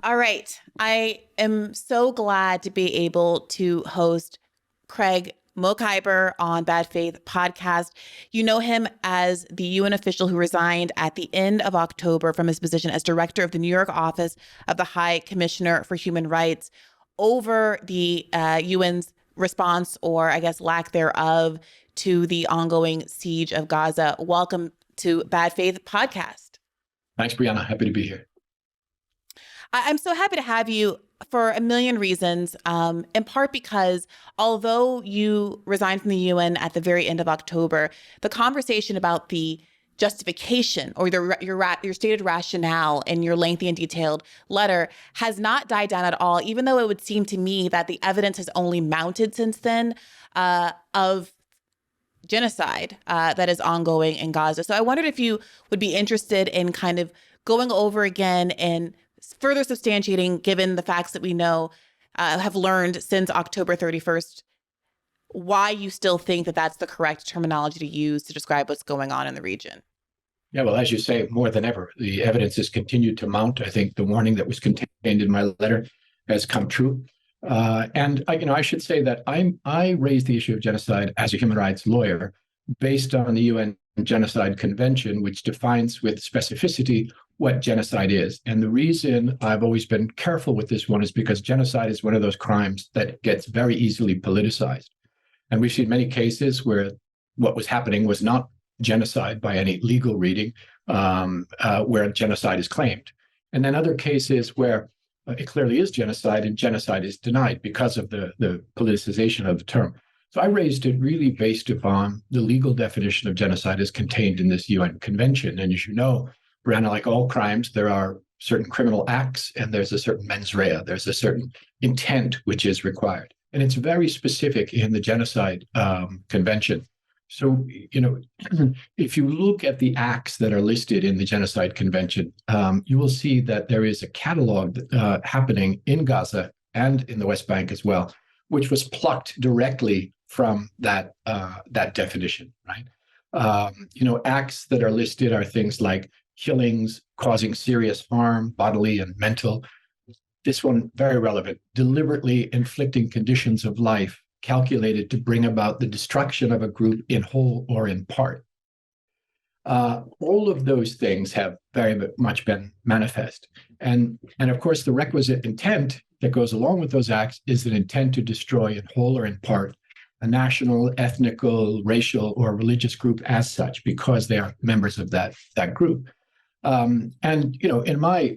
All right. I am so glad to be able to host Craig Mokhiber on Bad Faith podcast. You know him as the UN official who resigned at the end of October from his position as director of the New York office of the High Commissioner for Human Rights over the UN's response, or I guess lack thereof, to the ongoing siege of Gaza. Welcome to Bad Faith podcast. Thanks, Brianna. Happy to be here. I'm so happy to have you for a million reasons, in part because although you resigned from the UN at the very end of October, the conversation about the justification or your stated rationale in your lengthy and detailed letter has not died down at all, even though it would seem to me that the evidence has only mounted since then of genocide that is ongoing in Gaza. So I wondered if you would be interested in kind of going over again and further substantiating, given the facts that we know, have learned since October 31st, why you still think that that's the correct terminology to use to describe what's going on in the region. Yeah, well, as you say, more than ever, the evidence has continued to mount. I think the warning that was contained in my letter has come true. I should say that I raised the issue of genocide as a human rights lawyer based on the UN Genocide Convention, which defines with specificity what genocide is. And the reason I've always been careful with this one is because genocide is one of those crimes that gets very easily politicized. And we've seen many cases where what was happening was not genocide by any legal reading, where genocide is claimed. And then other cases where it clearly is genocide and genocide is denied because of the politicization of the term. So I raised it really based upon the legal definition of genocide as contained in this UN convention. And as you know, Brianna, like all crimes, there are certain criminal acts and there's a certain mens rea, there's a certain intent which is required. And it's very specific in the Genocide Convention. So, if you look at the acts that are listed in the Genocide Convention, you will see that there is a catalog happening in Gaza and in the West Bank as well, which was plucked directly from that definition, right? Acts that are listed are things like killings, causing serious harm, bodily and mental. This one, very relevant, deliberately inflicting conditions of life calculated to bring about the destruction of a group in whole or in part. All of those things have very much been manifest. And of course, the requisite intent that goes along with those acts is an intent to destroy in whole or in part a national, ethnical, racial, or religious group as such, because they are members of that group. In my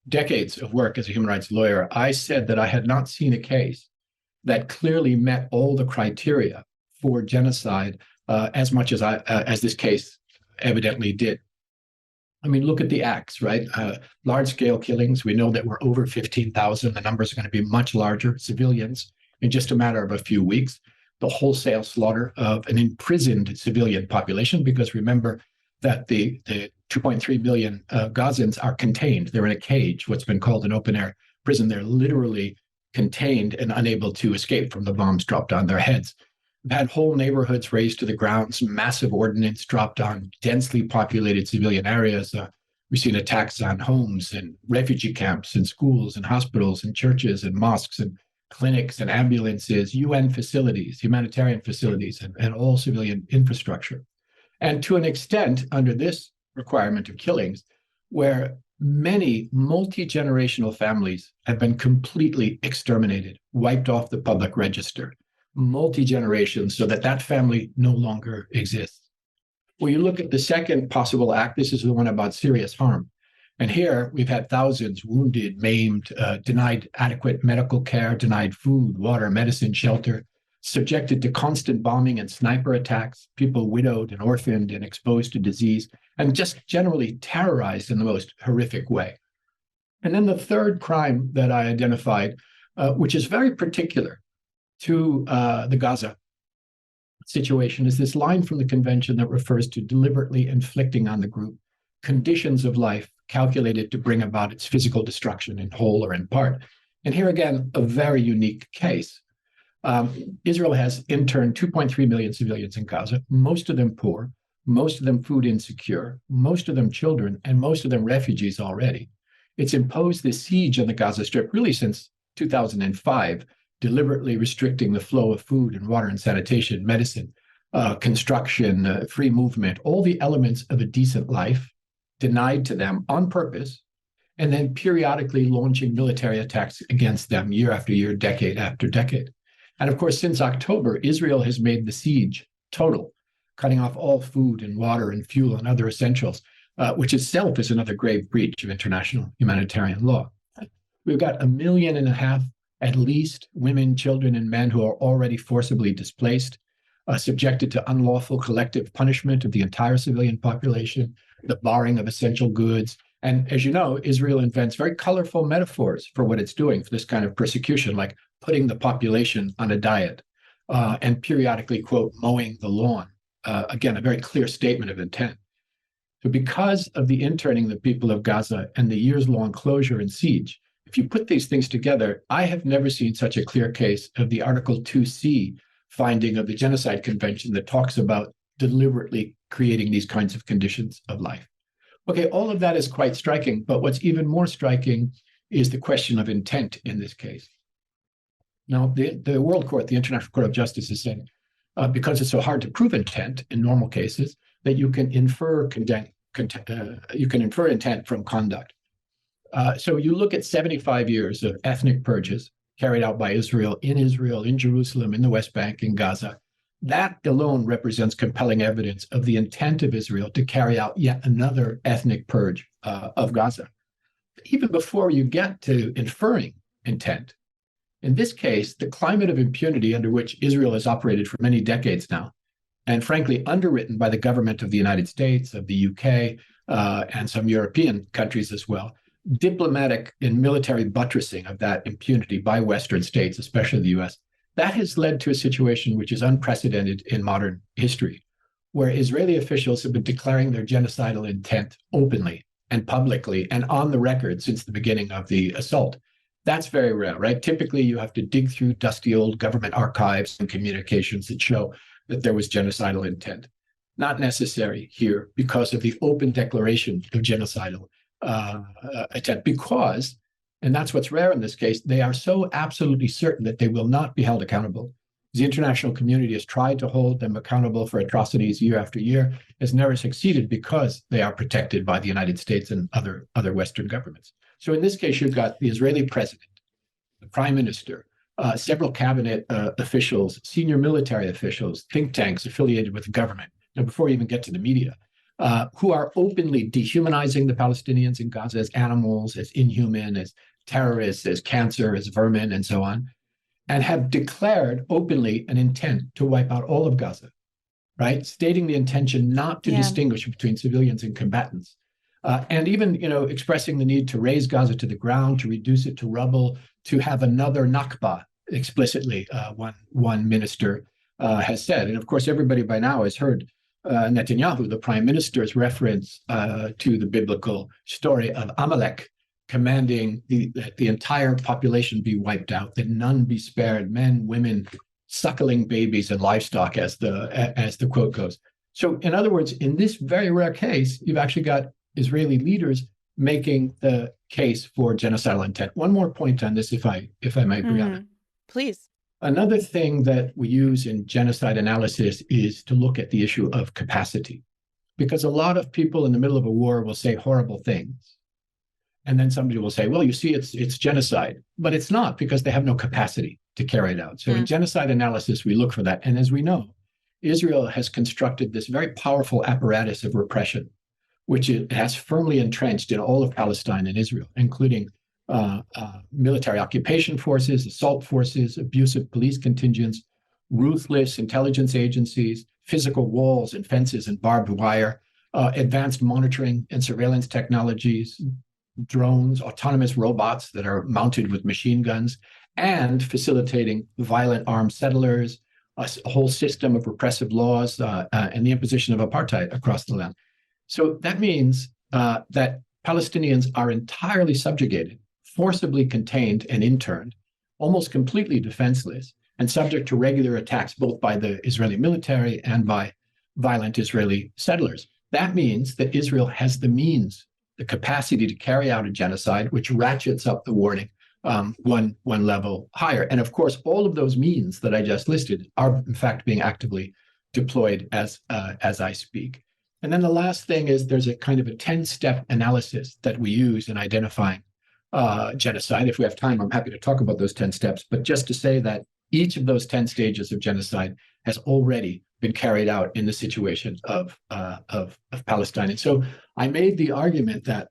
decades of work as a human rights lawyer, I said that I had not seen a case that clearly met all the criteria for genocide as much as this case evidently did. I mean, look at the acts, right? Large-scale killings. We know that we're over 15,000. The numbers are going to be much larger. Civilians in just a matter of a few weeks. The wholesale slaughter of an imprisoned civilian population, because remember that the 2.3 million Gazans are contained. They're in a cage, what's been called an open-air prison. They're literally contained and unable to escape from the bombs dropped on their heads. We've had whole neighborhoods razed to the ground, some massive ordnance dropped on densely populated civilian areas. We've seen attacks on homes and refugee camps and schools and hospitals and churches and mosques and clinics and ambulances, UN facilities, humanitarian facilities, and all civilian infrastructure. And to an extent, under this requirement of killings, where many multi-generational families have been completely exterminated, wiped off the public register, multi-generations, so that family no longer exists. Well, you look at the second possible act, this is the one about serious harm. And here we've had thousands wounded, maimed, denied adequate medical care, denied food, water, medicine, shelter, subjected to constant bombing and sniper attacks, people widowed and orphaned and exposed to disease, and just generally terrorized in the most horrific way. And then the third crime that I identified, which is very particular to the Gaza situation, is this line from the convention that refers to deliberately inflicting on the group conditions of life calculated to bring about its physical destruction in whole or in part. And here again, a very unique case. Israel has interned 2.3 million civilians in Gaza, most of them poor, most of them food insecure, most of them children, and most of them refugees already. It's imposed this siege on the Gaza Strip really since 2005, deliberately restricting the flow of food and water and sanitation, medicine, construction, free movement, all the elements of a decent life denied to them on purpose, and then periodically launching military attacks against them year after year, decade after decade. And of course, since October, Israel has made the siege total, cutting off all food and water and fuel and other essentials, which itself is another grave breach of international humanitarian law. We've got 1.5 million at least women, children, and men who are already forcibly displaced, subjected to unlawful collective punishment of the entire civilian population, the barring of essential goods. And as you know, Israel invents very colorful metaphors for what it's doing for this kind of persecution, like putting the population on a diet and periodically, quote, mowing the lawn. Again, a very clear statement of intent. So because of the interning of the people of Gaza and the years-long closure and siege, if you put these things together, I have never seen such a clear case of the Article 2C finding of the Genocide Convention that talks about deliberately creating these kinds of conditions of life. Okay, all of that is quite striking, but what's even more striking is the question of intent in this case. Now, the World Court, the International Court of Justice, is saying, because it's so hard to prove intent in normal cases, that you can infer intent from conduct. So you look at 75 years of ethnic purges carried out by Israel, in Jerusalem, in the West Bank, in Gaza. That alone represents compelling evidence of the intent of Israel to carry out yet another ethnic purge of Gaza. Even before you get to inferring intent, in this case, the climate of impunity under which Israel has operated for many decades now, and frankly underwritten by the government of the United States, of the UK, and some European countries as well, diplomatic and military buttressing of that impunity by Western states, especially the US, that has led to a situation which is unprecedented in modern history, where Israeli officials have been declaring their genocidal intent openly and publicly and on the record since the beginning of the assault. That's very rare, right? Typically, you have to dig through dusty old government archives and communications that show that there was genocidal intent. Not necessary here because of the open declaration of genocidal attempt, because, and that's what's rare in this case, they are so absolutely certain that they will not be held accountable. The international community has tried to hold them accountable for atrocities year after year, has never succeeded because they are protected by the United States and other Western governments. So in this case, you've got the Israeli president, the prime minister, several cabinet officials, senior military officials, think tanks affiliated with the government, and before you even get to the media, who are openly dehumanizing the Palestinians in Gaza as animals, as inhuman, as terrorists, as cancer, as vermin, and so on, and have declared openly an intent to wipe out all of Gaza, right? Stating the intention not to distinguish between civilians and combatants. And even, expressing the need to raze Gaza to the ground, to reduce it to rubble, to have another Nakba, explicitly, one minister has said. And of course, everybody by now has heard Netanyahu, the prime minister's reference to the biblical story of Amalek, commanding that the entire population be wiped out, that none be spared, men, women, suckling babies, and livestock, as the quote goes. So in other words, in this very rare case, you've actually got Israeli leaders making the case for genocidal intent. One more point on this, if I might, Brianna. Please. Another thing that we use in genocide analysis is to look at the issue of capacity, because a lot of people in the middle of a war will say horrible things. And then somebody will say, well, you see, it's genocide, but it's not, because they have no capacity to carry it out. So in genocide analysis, we look for that. And as we know, Israel has constructed this very powerful apparatus of repression, which it has firmly entrenched in all of Palestine and Israel, including military occupation forces, assault forces, abusive police contingents, ruthless intelligence agencies, physical walls and fences and barbed wire, advanced monitoring and surveillance technologies, drones, autonomous robots that are mounted with machine guns, and facilitating violent armed settlers, a whole system of repressive laws, and the imposition of apartheid across the land. So that means that Palestinians are entirely subjugated, forcibly contained and interned, almost completely defenseless, and subject to regular attacks both by the Israeli military and by violent Israeli settlers. That means that Israel has the means the capacity to carry out a genocide, which ratchets up the warning one level higher. And of course, all of those means that I just listed are in fact being actively deployed as I speak. And then the last thing is there's a kind of a 10-step analysis that we use in identifying genocide. If we have time, I'm happy to talk about those 10 steps. But just to say that each of those 10 stages of genocide has already been carried out in the situation of Palestine. And so I made the argument that,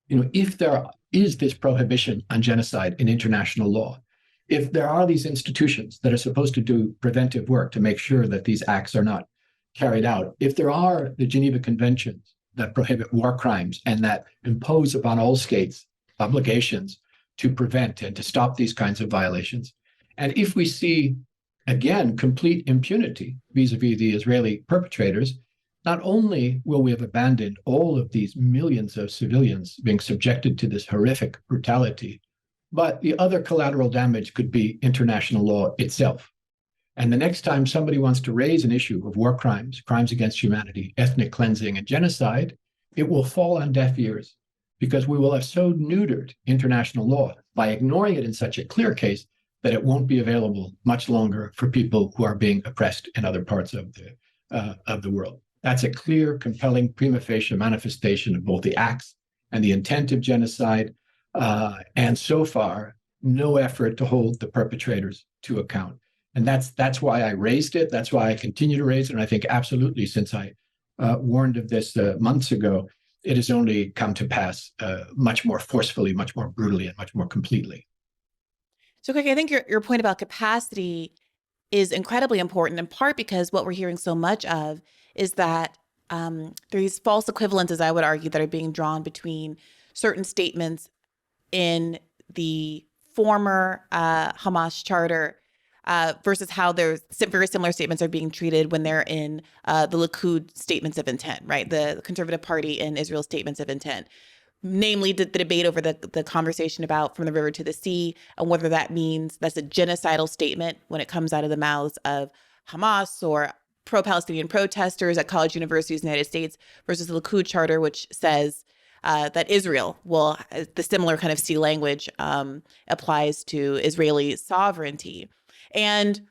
if there is this prohibition on genocide in international law, if there are these institutions that are supposed to do preventive work to make sure that these acts are not carried out, if there are the Geneva Conventions that prohibit war crimes and that impose upon all states obligations to prevent and to stop these kinds of violations, and if we see, again, complete impunity vis-a-vis the Israeli perpetrators, not only will we have abandoned all of these millions of civilians being subjected to this horrific brutality, but the other collateral damage could be international law itself. And the next time somebody wants to raise an issue of war crimes, crimes against humanity, ethnic cleansing, and genocide, it will fall on deaf ears because we will have so neutered international law by ignoring it in such a clear case that it won't be available much longer for people who are being oppressed in other parts of the world. That's a clear, compelling, prima facie manifestation of both the acts and the intent of genocide. And so far, no effort to hold the perpetrators to account. And that's why I raised it. That's why I continue to raise it. And I think absolutely, since I warned of this months ago, it has only come to pass much more forcefully, much more brutally, and much more completely. So, Craig, I think your point about capacity is incredibly important, in part because what we're hearing so much of is that there are these false equivalences, I would argue, that are being drawn between certain statements in the former Hamas charter versus how there's very similar statements are being treated when they're in the Likud statements of intent, right? The conservative party in Israel's statements of intent. Namely, the debate over the conversation about from the river to the sea and whether that means that's a genocidal statement when it comes out of the mouths of Hamas or pro-Palestinian protesters at college universities in the United States versus the Likud charter, which says that Israel will, the similar kind of sea language applies to Israeli sovereignty. And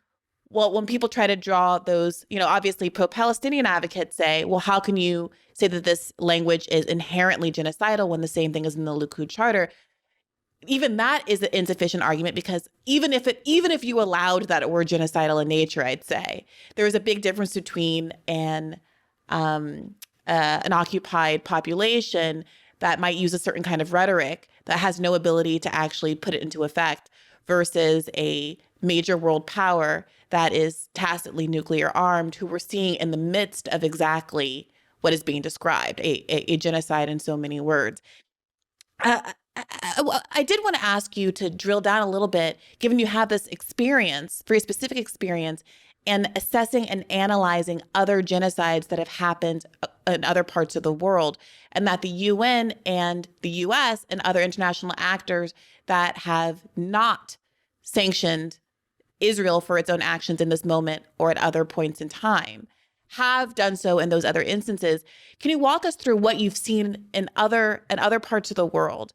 well, when people try to draw those, obviously pro-Palestinian advocates say, well, how can you say that this language is inherently genocidal when the same thing is in the Likud charter? Even that is an insufficient argument because even if you allowed that it were genocidal in nature, I'd say there is a big difference between an occupied population that might use a certain kind of rhetoric that has no ability to actually put it into effect versus a major world power that is tacitly nuclear armed, who we're seeing in the midst of exactly what is being described, a genocide in so many words. I did want to ask you to drill down a little bit, given you have this experience, very specific experience, and assessing and analyzing other genocides that have happened in other parts of the world, and that the UN and the US and other international actors that have not sanctioned Israel for its own actions in this moment or at other points in time have done so in those other instances. Can you walk us through what you've seen in other parts of the world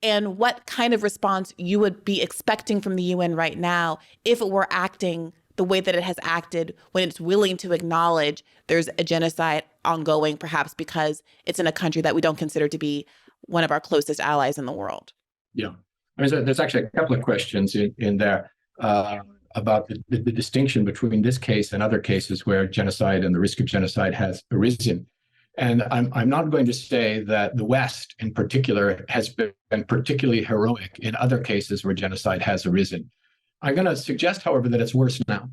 and what kind of response you would be expecting from the UN right now if it were acting the way that it has acted when it's willing to acknowledge there's a genocide ongoing, perhaps because it's in a country that we don't consider to be one of our closest allies in the world? Yeah. I mean, so there's actually a couple of questions in there about the distinction between this case and other cases where genocide and the risk of genocide has arisen. And I'm not going to say that the West in particular has been particularly heroic in other cases where genocide has arisen. I'm going to suggest, however, that it's worse now.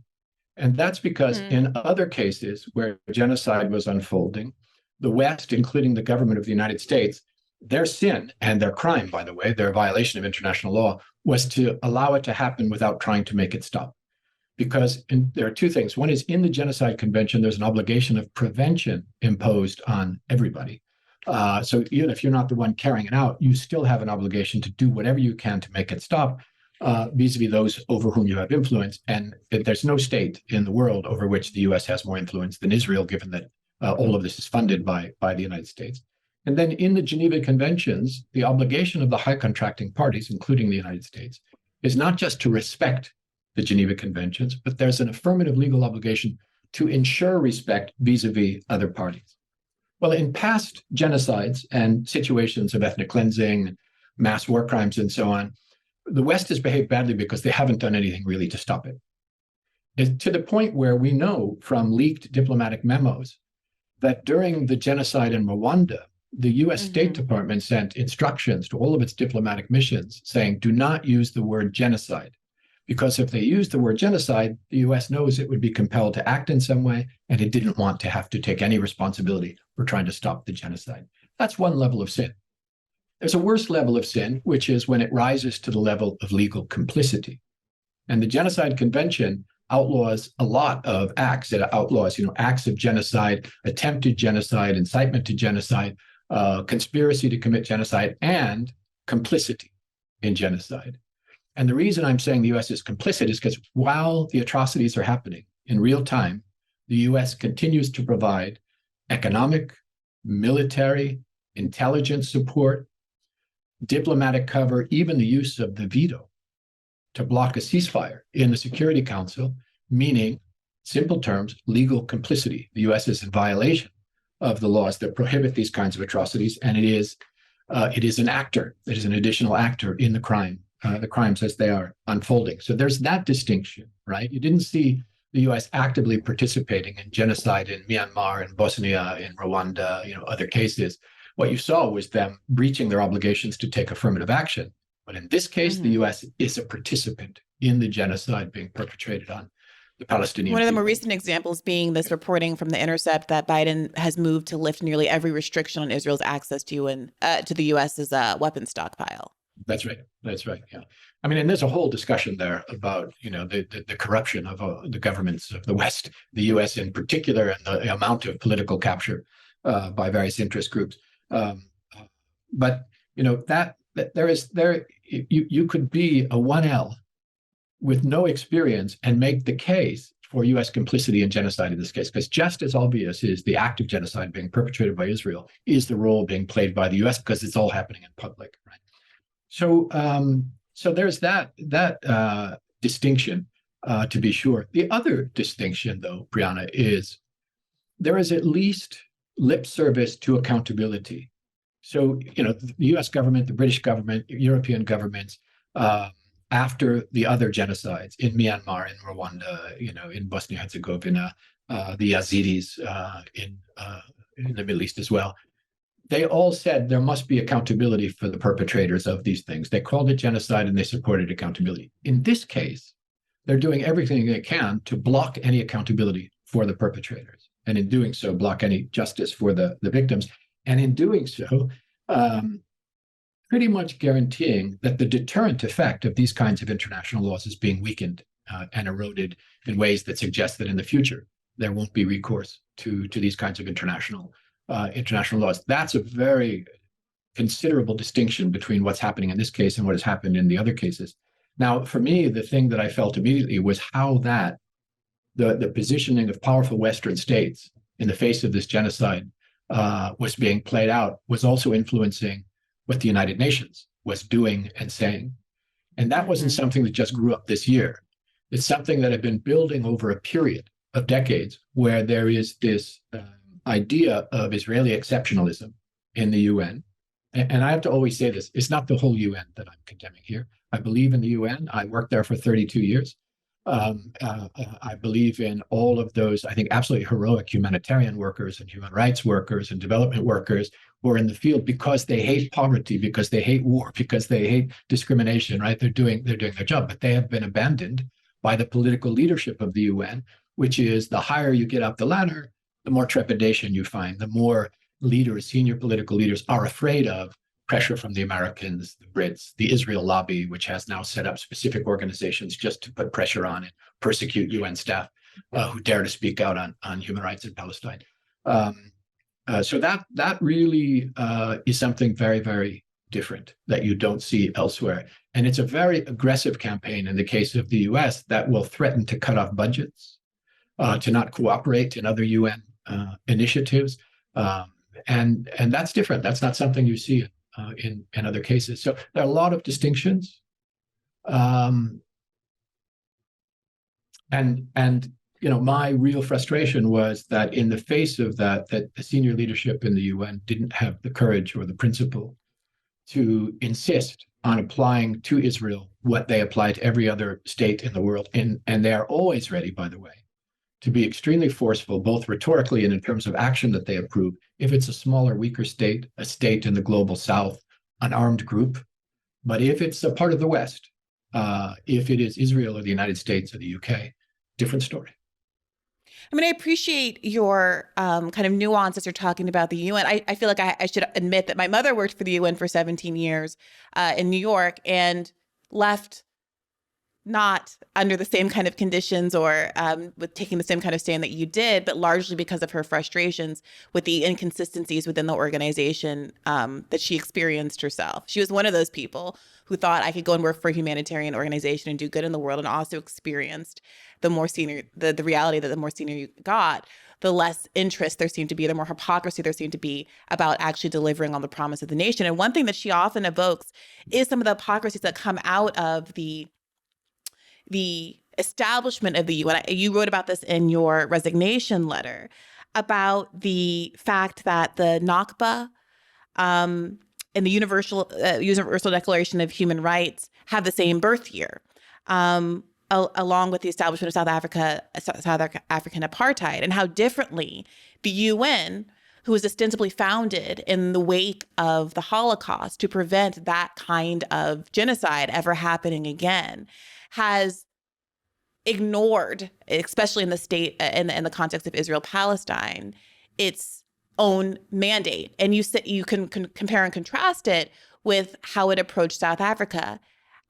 And that's because in other cases where genocide was unfolding, the West, including the government of the United States, their sin and their crime, by the way, their violation of international law, was to allow it to happen without trying to make it stop. Because there are two things. One is in the Genocide Convention, there's an obligation of prevention imposed on everybody. So even if you're not the one carrying it out, you still have an obligation to do whatever you can to make it stop, vis-a-vis those over whom you have influence. And there's no state in the world over which the US has more influence than Israel, given that all of this is funded by the United States. And then in the Geneva Conventions, the obligation of the high contracting parties, including the United States, is not just to respect the Geneva Conventions, but there's an affirmative legal obligation to ensure respect vis-a-vis other parties. Well, in past genocides and situations of ethnic cleansing, mass war crimes, and so on, the West has behaved badly because they haven't done anything really to stop it. It's to the point where we know from leaked diplomatic memos that during the genocide in Rwanda, the US State Department sent instructions to all of its diplomatic missions saying, do not use the word genocide. Because if they use the word genocide, the US knows it would be compelled to act in some way, and it didn't want to have to take any responsibility for trying to stop the genocide. That's one level of sin. There's a worse level of sin, which is when it rises to the level of legal complicity. And the Genocide Convention outlaws a lot of acts. It outlaws, acts of genocide, attempted genocide, incitement to genocide, conspiracy to commit genocide, and complicity in genocide. And the reason I'm saying the US is complicit is because while the atrocities are happening in real time, the US continues to provide economic, military, intelligence support, diplomatic cover, even the use of the veto to block a ceasefire in the Security Council, meaning, simple terms, legal complicity. The US is in violation of the laws that prohibit these kinds of atrocities, and it is an actor. It is an additional actor in the crimes as they are unfolding. So there's that distinction, right? You didn't see the US actively participating in genocide in Myanmar, in Bosnia, in Rwanda, other cases. What you saw was them breaching their obligations to take affirmative action. But in this case, the US is a participant in the genocide being perpetrated on the Palestinian One of the more people. recent examples being this reporting from The Intercept that Biden has moved to lift nearly every restriction on Israel's access to the US's weapons stockpile. That's right. That's right. Yeah. I mean, and there's a whole discussion there about, the corruption of the governments of the West, the US in particular, and the amount of political capture by various interest groups. But you could be a 1L with no experience and make the case for US complicity in genocide in this case, because just as obvious is the act of genocide being perpetrated by Israel is the role being played by the US, because it's all happening in public, right? So there's that distinction, to be sure. The other distinction, though, Brianna, is there is at least lip service to accountability. So, the US government, the British government, European governments, after the other genocides in Myanmar, in Rwanda, in Bosnia-Herzegovina, the Yazidis in the Middle East as well, they all said there must be accountability for the perpetrators of these things. They called it genocide and they supported accountability. In this case, they're doing everything they can to block any accountability for the perpetrators. And in doing so, block any justice for the victims. And in doing so, pretty much guaranteeing that the deterrent effect of these kinds of international laws is being weakened and eroded in ways that suggest that in the future, there won't be recourse to these kinds of international laws. That's a very considerable distinction between what's happening in this case and what has happened in the other cases. Now, for me, the thing that I felt immediately was how that the positioning of powerful Western states in the face of this genocide was being played out was also influencing what the United Nations was doing and saying. And that wasn't something that just grew up this year. It's something that had been building over a period of decades where there is this idea of Israeli exceptionalism in the UN. And I have to always say this, it's not the whole UN that I'm condemning here. I believe in the UN. I worked there for 32 years. I believe in all of those, I think, absolutely heroic humanitarian workers and human rights workers and development workers who are in the field because they hate poverty, because they hate war, because they hate discrimination, right? They're doing their job, but they have been abandoned by the political leadership of the UN, which is the higher you get up the ladder, the more trepidation you find, the more leaders, senior political leaders, are afraid of pressure from the Americans, the Brits, the Israel lobby, which has now set up specific organizations just to put pressure on and persecute UN staff who dare to speak out on human rights in Palestine. So that really is something very, very different that you don't see elsewhere. And it's a very aggressive campaign in the case of the US that will threaten to cut off budgets, to not cooperate in other UN initiatives. and that's different. That's not something you see in other cases. So there are a lot of distinctions. And my real frustration was that in the face of that the senior leadership in the UN didn't have the courage or the principle to insist on applying to Israel what they apply to every other state in the world. And they are always ready, by the way, to be extremely forceful, both rhetorically and in terms of action that they approve, if it's a smaller, weaker state, a state in the global south, an armed group. But if it's a part of the West, if it is Israel or the United States or the UK, different story. I mean, I appreciate your kind of nuance as you're talking about the UN. I feel like I should admit that my mother worked for the UN for 17 years in New York and left not under the same kind of conditions or with taking the same kind of stand that you did, but largely because of her frustrations with the inconsistencies within the organization that she experienced herself. She was one of those people who thought I could go and work for a humanitarian organization and do good in the world, and also experienced the more senior, the reality that the more senior you got, the less interest there seemed to be, the more hypocrisy there seemed to be about actually delivering on the promise of the nation. And one thing that she often evokes is some of the hypocrisies that come out of the establishment of the UN. You wrote about this in your resignation letter, about the fact that the Nakba and the Universal Declaration of Human Rights have the same birth year, along with the establishment of South African apartheid, and how differently the UN, who was ostensibly founded in the wake of the Holocaust to prevent that kind of genocide ever happening again, has ignored, especially in the state, in the context of Israel-Palestine, its own mandate. And you can compare and contrast it with how it approached South Africa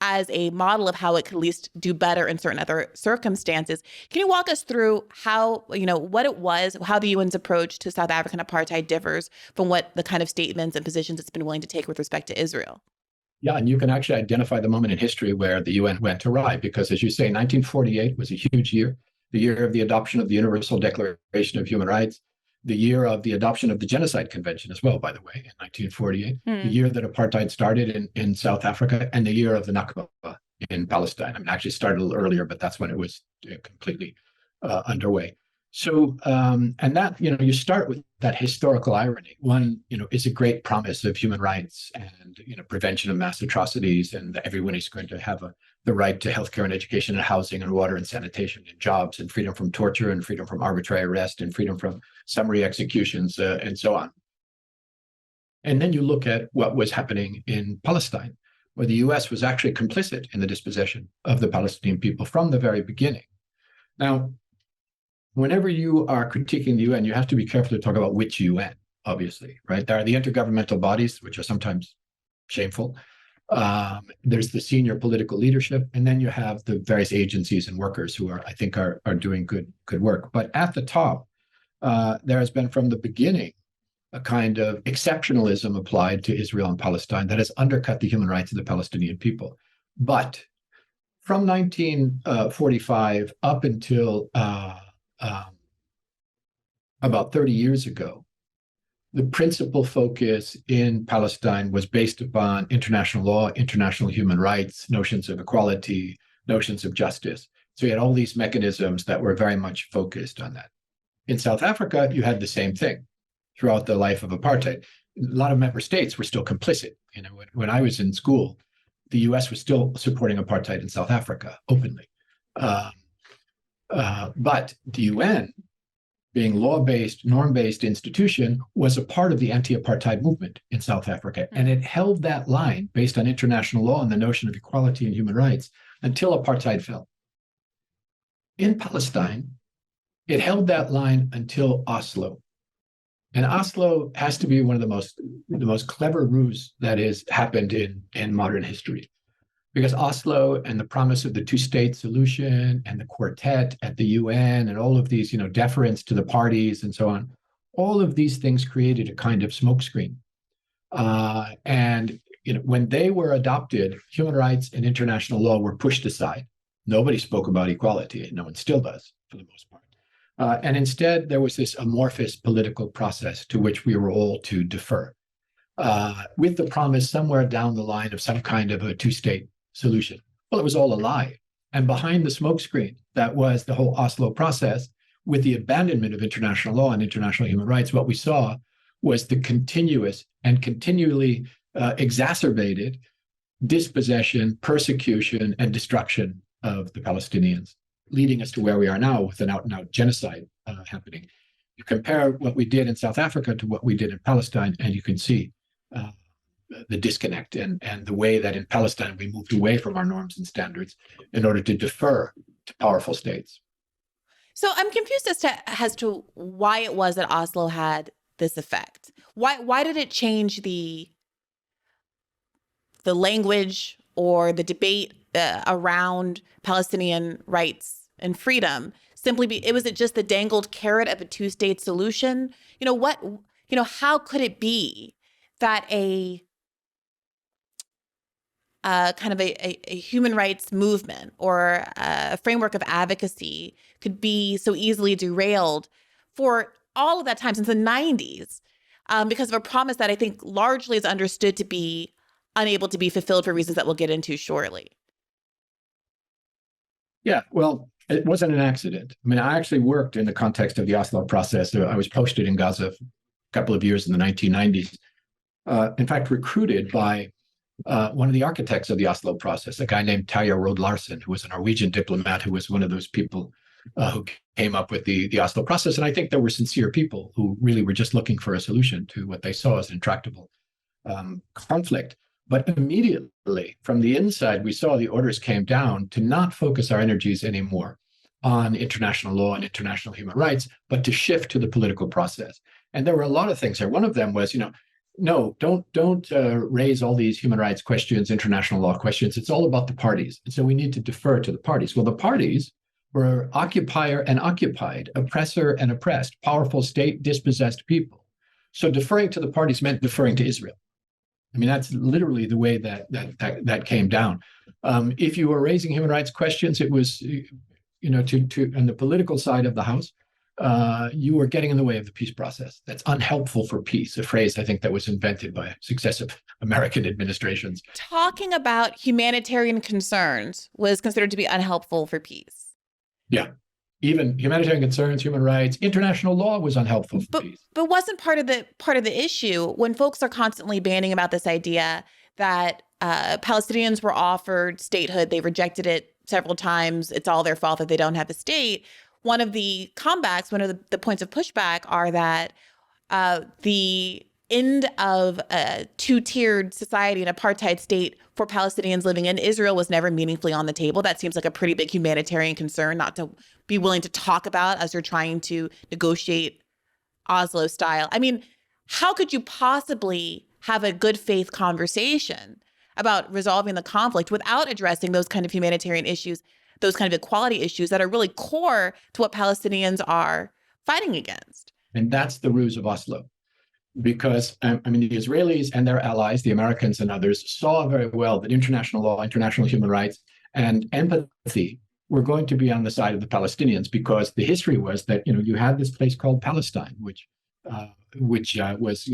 as a model of how it could at least do better in certain other circumstances. Can you walk us through how, what it was, how the UN's approach to South African apartheid differs from what the kind of statements and positions it's been willing to take with respect to Israel? Yeah, and you can actually identify the moment in history where the UN went awry, because as you say, 1948 was a huge year, the year of the adoption of the Universal Declaration of Human Rights, the year of the adoption of the Genocide Convention as well, by the way, in 1948, the year that apartheid started in South Africa, and the year of the Nakba in Palestine. I mean, actually started a little earlier, but that's when it was completely underway. So, and that, you start with that historical irony. One, is a great promise of human rights and, prevention of mass atrocities, and that everyone is going to have the right to healthcare and education and housing and water and sanitation and jobs and freedom from torture and freedom from arbitrary arrest and freedom from summary executions and so on. And then you look at what was happening in Palestine, where the US was actually complicit in the dispossession of the Palestinian people from the very beginning. Now, whenever you are critiquing the UN, you have to be careful to talk about which UN, obviously, right? There are the intergovernmental bodies, which are sometimes shameful. There's the senior political leadership, and then you have the various agencies and workers who I think are doing good work. But at the top, there has been from the beginning a kind of exceptionalism applied to Israel and Palestine that has undercut the human rights of the Palestinian people. But from 1945 up until about 30 years ago, the principal focus in Palestine was based upon international law, international human rights, notions of equality, notions of justice. So you had all these mechanisms that were very much focused on that. In South Africa, you had the same thing throughout the life of apartheid. A lot of member states were still complicit. When I was in school, the US was still supporting apartheid in South Africa openly. But the UN, being law-based, norm-based institution, was a part of the anti-apartheid movement in South Africa. And it held that line based on international law and the notion of equality and human rights until apartheid fell. In Palestine, it held that line until Oslo. And Oslo has to be one of the most clever ruse that has happened in modern history. Because Oslo and the promise of the two-state solution and the quartet at the UN and all of these, deference to the parties and so on, all of these things created a kind of smokescreen. And when they were adopted, human rights and international law were pushed aside. Nobody spoke about equality, and no one still does for the most part. And instead, there was this amorphous political process to which we were all to defer, with the promise somewhere down the line of some kind of a two-state solution. Well, it was all a lie. And behind the smokescreen that was the whole Oslo process, with the abandonment of international law and international human rights, what we saw was the continuous and continually exacerbated dispossession, persecution, and destruction of the Palestinians, leading us to where we are now with an out-and-out genocide happening. You compare what we did in South Africa to what we did in Palestine, and you can see the disconnect and the way that in Palestine we moved away from our norms and standards in order to defer to powerful states. So I'm confused as to why it was that Oslo had this effect. Why did it change the language or the debate around Palestinian rights and freedom? Was it just the dangled carrot of a two-state solution? How could it be that a kind of a human rights movement or a framework of advocacy could be so easily derailed for all of that time since the 90s because of a promise that I think largely is understood to be unable to be fulfilled for reasons that we'll get into shortly? Yeah, well, it wasn't an accident. I mean, I actually worked in the context of the Oslo process. I was posted in Gaza for a couple of years in the 1990s. In fact, recruited by one of the architects of the Oslo process, a guy named Terje Roed Larsen, who was a Norwegian diplomat who was one of those people who came up with the Oslo process. And I think there were sincere people who really were just looking for a solution to what they saw as an intractable conflict. But immediately from the inside, we saw the orders came down to not focus our energies anymore on international law and international human rights, but to shift to the political process. And there were a lot of things there. One of them was, no, don't raise all these human rights questions, international law questions. It's all about the parties. And so we need to defer to the parties. Well, the parties were occupier and occupied, oppressor and oppressed, powerful state, dispossessed people. So deferring to the parties meant deferring to Israel. I mean, that's literally the way that came down. If you were raising human rights questions, it was, on the political side of the house, you were getting in the way of the peace process. That's unhelpful for peace, a phrase I think that was invented by successive American administrations. Talking about humanitarian concerns was considered to be unhelpful for peace. Yeah. Even humanitarian concerns, human rights, international law was unhelpful for peace. But wasn't part of the issue when folks are constantly banning about this idea that Palestinians were offered statehood, they rejected it several times, it's all their fault that they don't have a state. One of the comebacks, one of the points of pushback are that the end of a two-tiered society, an apartheid state for Palestinians living in Israel was never meaningfully on the table. That seems like a pretty big humanitarian concern not to be willing to talk about as you're trying to negotiate Oslo style. I mean, how could you possibly have a good faith conversation about resolving the conflict without addressing those kind of humanitarian issues, those kind of equality issues that are really core to what Palestinians are fighting against? And that's the ruse of Oslo. Because, the Israelis and their allies, the Americans and others, saw very well that international law, international human rights, and empathy were going to be on the side of the Palestinians, because the history was that, you had this place called Palestine, which was,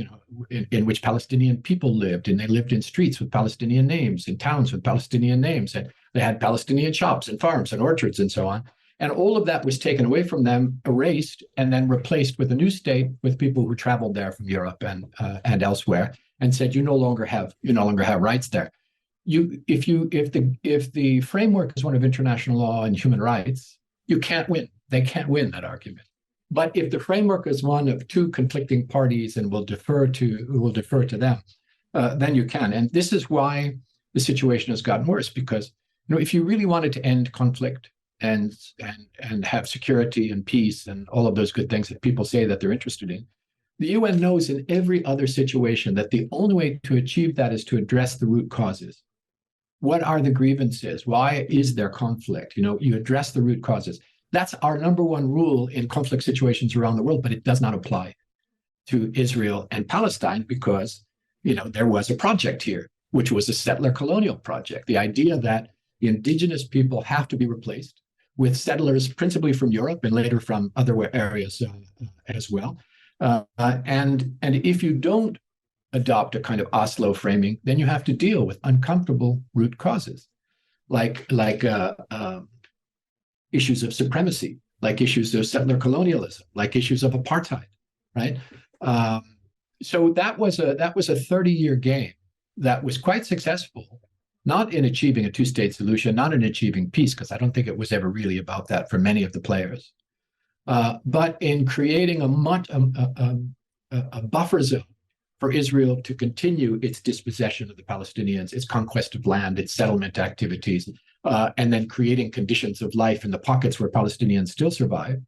in which Palestinian people lived, and they lived in streets with Palestinian names, in towns with Palestinian names, and they had Palestinian shops and farms and orchards and so on. And all of that was taken away from them, erased, and then replaced with a new state with people who traveled there from Europe and elsewhere, and said, you no longer have rights there. If the framework is one of international law and human rights, you can't win. They can't win that argument. But if the framework is one of two conflicting parties and will defer to them, then you can. And this is why the situation has gotten worse, because if you really wanted to end conflict and have security and peace and all of those good things that people say that they're interested in, the UN knows in every other situation that the only way to achieve that is to address the root causes. What are the grievances? Why is there conflict? You address the root causes. That's our number one rule in conflict situations around the world, but it does not apply to Israel and Palestine because, there was a project here, which was a settler colonial project. The idea that the indigenous people have to be replaced with settlers principally from Europe and later from other areas as well. And if you don't adopt a kind of Oslo framing, then you have to deal with uncomfortable root causes, like issues of supremacy, like issues of settler colonialism, like issues of apartheid, right? So that was a 30-year game that was quite successful, not in achieving a two-state solution, not in achieving peace, because I don't think it was ever really about that for many of the players, but in creating a buffer zone for Israel to continue its dispossession of the Palestinians, its conquest of land, its settlement activities, and then creating conditions of life in the pockets where Palestinians still survive,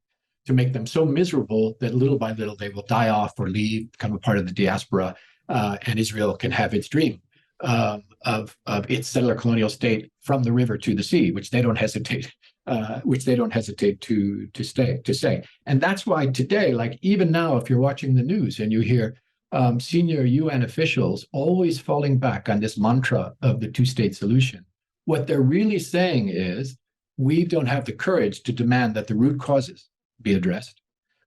to make them so miserable that little by little they will die off or leave, become a part of the diaspora, and Israel can have its dream of its settler colonial state from the river to the sea, which they don't hesitate to say. And that's why today, like even now, if you're watching the news and you hear senior UN officials always falling back on this mantra of the two-state solution, what they're really saying is, we don't have the courage to demand that the root causes be addressed.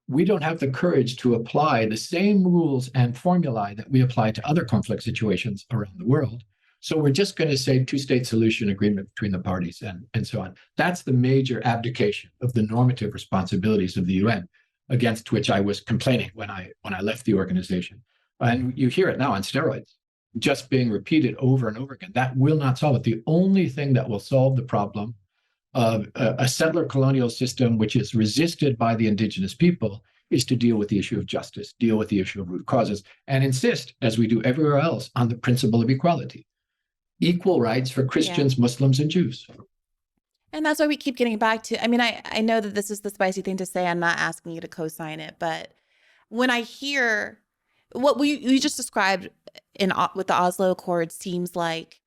We don't have the courage to apply the same rules and formulae that we apply to other conflict situations around the world. So we're just going to say two-state solution agreement between the parties and so on. That's the major abdication of the normative responsibilities of the UN, against which I was complaining when I left the organization. And you hear it now on steroids, just being repeated over and over again. That will not solve it. The only thing that will solve the problem of a settler colonial system which is resisted by the indigenous people is to deal with the issue of justice, deal with the issue of root causes, and insist, as we do everywhere else, on the principle of equality. Equal rights for Christians, Muslims, and Jews. And that's why we keep getting back to, I mean, I know that this is the spicy thing to say. I'm not asking you to co-sign it, but when I hear what you just described with the Oslo Accord, seems like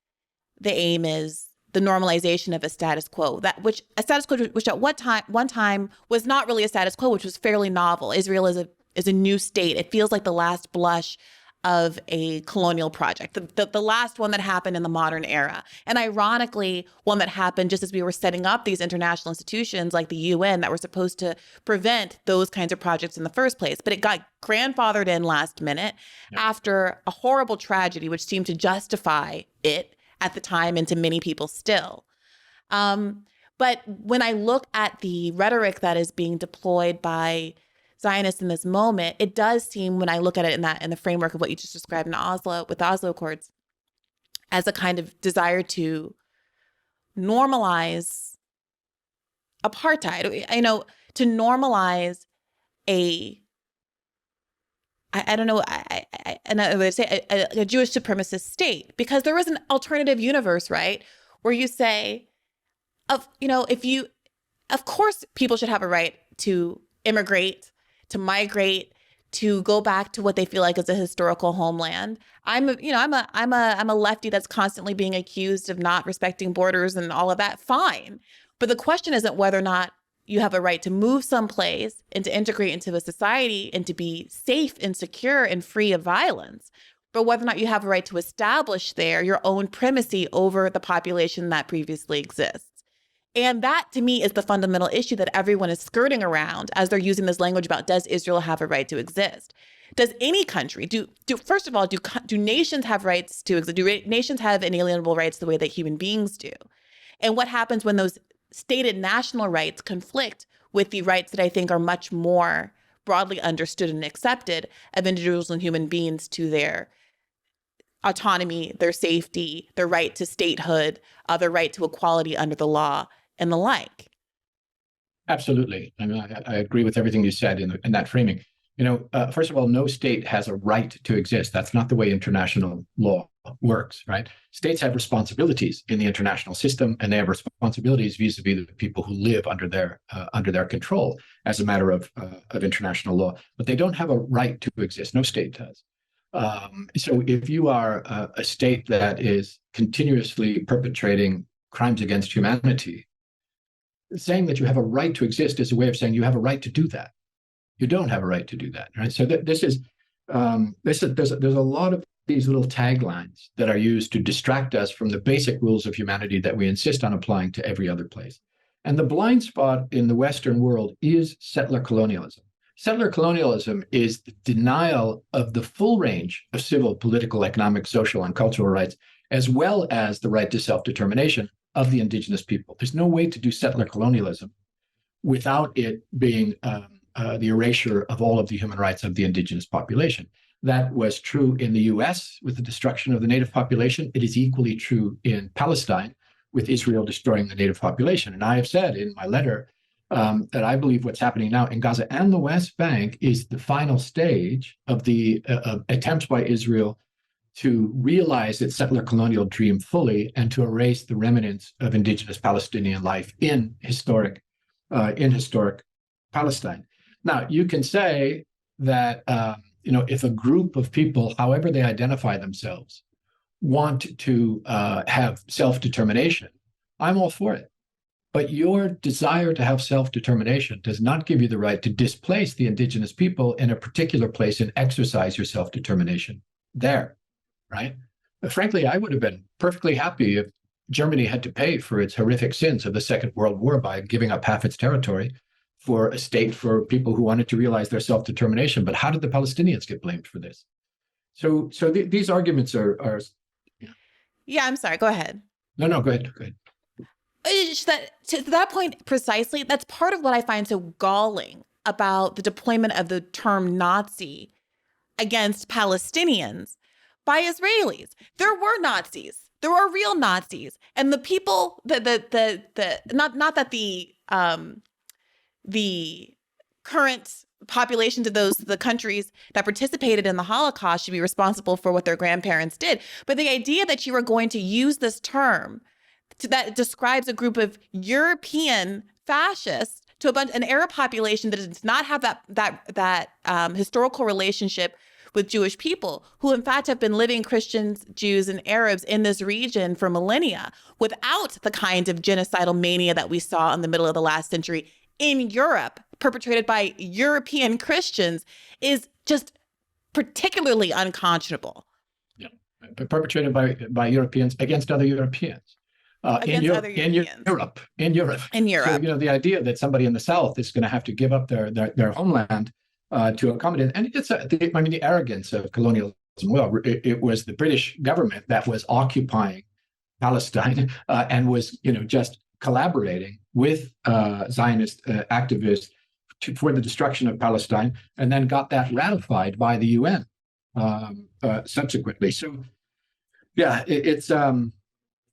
the aim is the normalization of a status quo, which at one time was not really a status quo, which was fairly novel. Israel is a new state. It feels like the last blush of a colonial project, the last one that happened in the modern era. And ironically, one that happened just as we were setting up these international institutions like the UN that were supposed to prevent those kinds of projects in the first place. But it got grandfathered in last minute after a horrible tragedy, which seemed to justify it at the time and to many people still. But when I look at the rhetoric that is being deployed by Zionists in this moment, it does seem, when I look at it in the framework of what you just described in Oslo, with the Oslo Accords, as a kind of desire to normalize apartheid. To normalize a Jewish supremacist state, because there is an alternative universe, right? Where you say, of course people should have a right to immigrate, to migrate, to go back to what they feel like is a historical homeland. I'm a lefty that's constantly being accused of not respecting borders and all of that. Fine. But the question isn't whether or not you have a right to move someplace and to integrate into a society and to be safe and secure and free of violence, but whether or not you have a right to establish there your own primacy over the population that previously exists. And that, to me, is the fundamental issue that everyone is skirting around as they're using this language about, does Israel have a right to exist? Does any country, first of all, do nations have rights to exist? Do nations have inalienable rights the way that human beings do? And what happens when those stated national rights conflict with the rights that I think are much more broadly understood and accepted of individuals and human beings to their autonomy, their safety, their right to statehood, their right to equality under the law, and the like? Absolutely. I mean, I agree with everything you said in that framing. First of all, no state has a right to exist. That's not the way international law works, right? States have responsibilities in the international system, and they have responsibilities vis-a-vis the people who live under their control as a matter of international law. But they don't have a right to exist. No state does. So if you are a state that is continuously perpetrating crimes against humanity, saying that you have a right to exist is a way of saying you have a right to do that. You don't have a right to do that, right? So there's a lot of these little taglines that are used to distract us from the basic rules of humanity that we insist on applying to every other place. And the blind spot in the Western world is settler colonialism. Settler colonialism is the denial of the full range of civil, political, economic, social, and cultural rights, as well as the right to self-determination of the indigenous people. There's no way to do settler colonialism without it being the erasure of all of the human rights of the indigenous population. That was true in the US with the destruction of the native population. It is equally true in Palestine with Israel destroying the native population. And I have said in my letter that I believe what's happening now in Gaza and the West Bank is the final stage of the attempts by Israel to realize its settler colonial dream fully and to erase the remnants of indigenous Palestinian life in historic Palestine. Now, you can say that if a group of people, however they identify themselves, want to have self-determination, I'm all for it. But your desire to have self-determination does not give you the right to displace the indigenous people in a particular place and exercise your self-determination there, right? But frankly, I would have been perfectly happy if Germany had to pay for its horrific sins of the Second World War by giving up half its territory for a state for people who wanted to realize their self-determination. But how did the Palestinians get blamed for this? So these arguments are. Yeah, I'm sorry. Go ahead. No, go ahead. It's just that, to that point precisely, that's part of what I find so galling about the deployment of the term Nazi against Palestinians by Israelis. There were Nazis. There were real Nazis, and the people not that the current populations of the countries that participated in the Holocaust should be responsible for what their grandparents did, but the idea that you are going to use this term that describes a group of European fascists to an Arab population that does not have that historical relationship with Jewish people, who in fact have been living, Christians, Jews, and Arabs in this region for millennia without the kind of genocidal mania that we saw in the middle of the last century in Europe, perpetrated by European Christians, is just particularly unconscionable. Yeah, perpetrated by Europeans against other Europeans. In Europe. So, the idea that somebody in the South is going to have to give up their homeland to accommodate, and it's the arrogance of colonialism. Well, it was the British government that was occupying Palestine and was, just collaborating with Zionist activists for the destruction of Palestine, and then got that ratified by the UN subsequently. So, yeah, it's.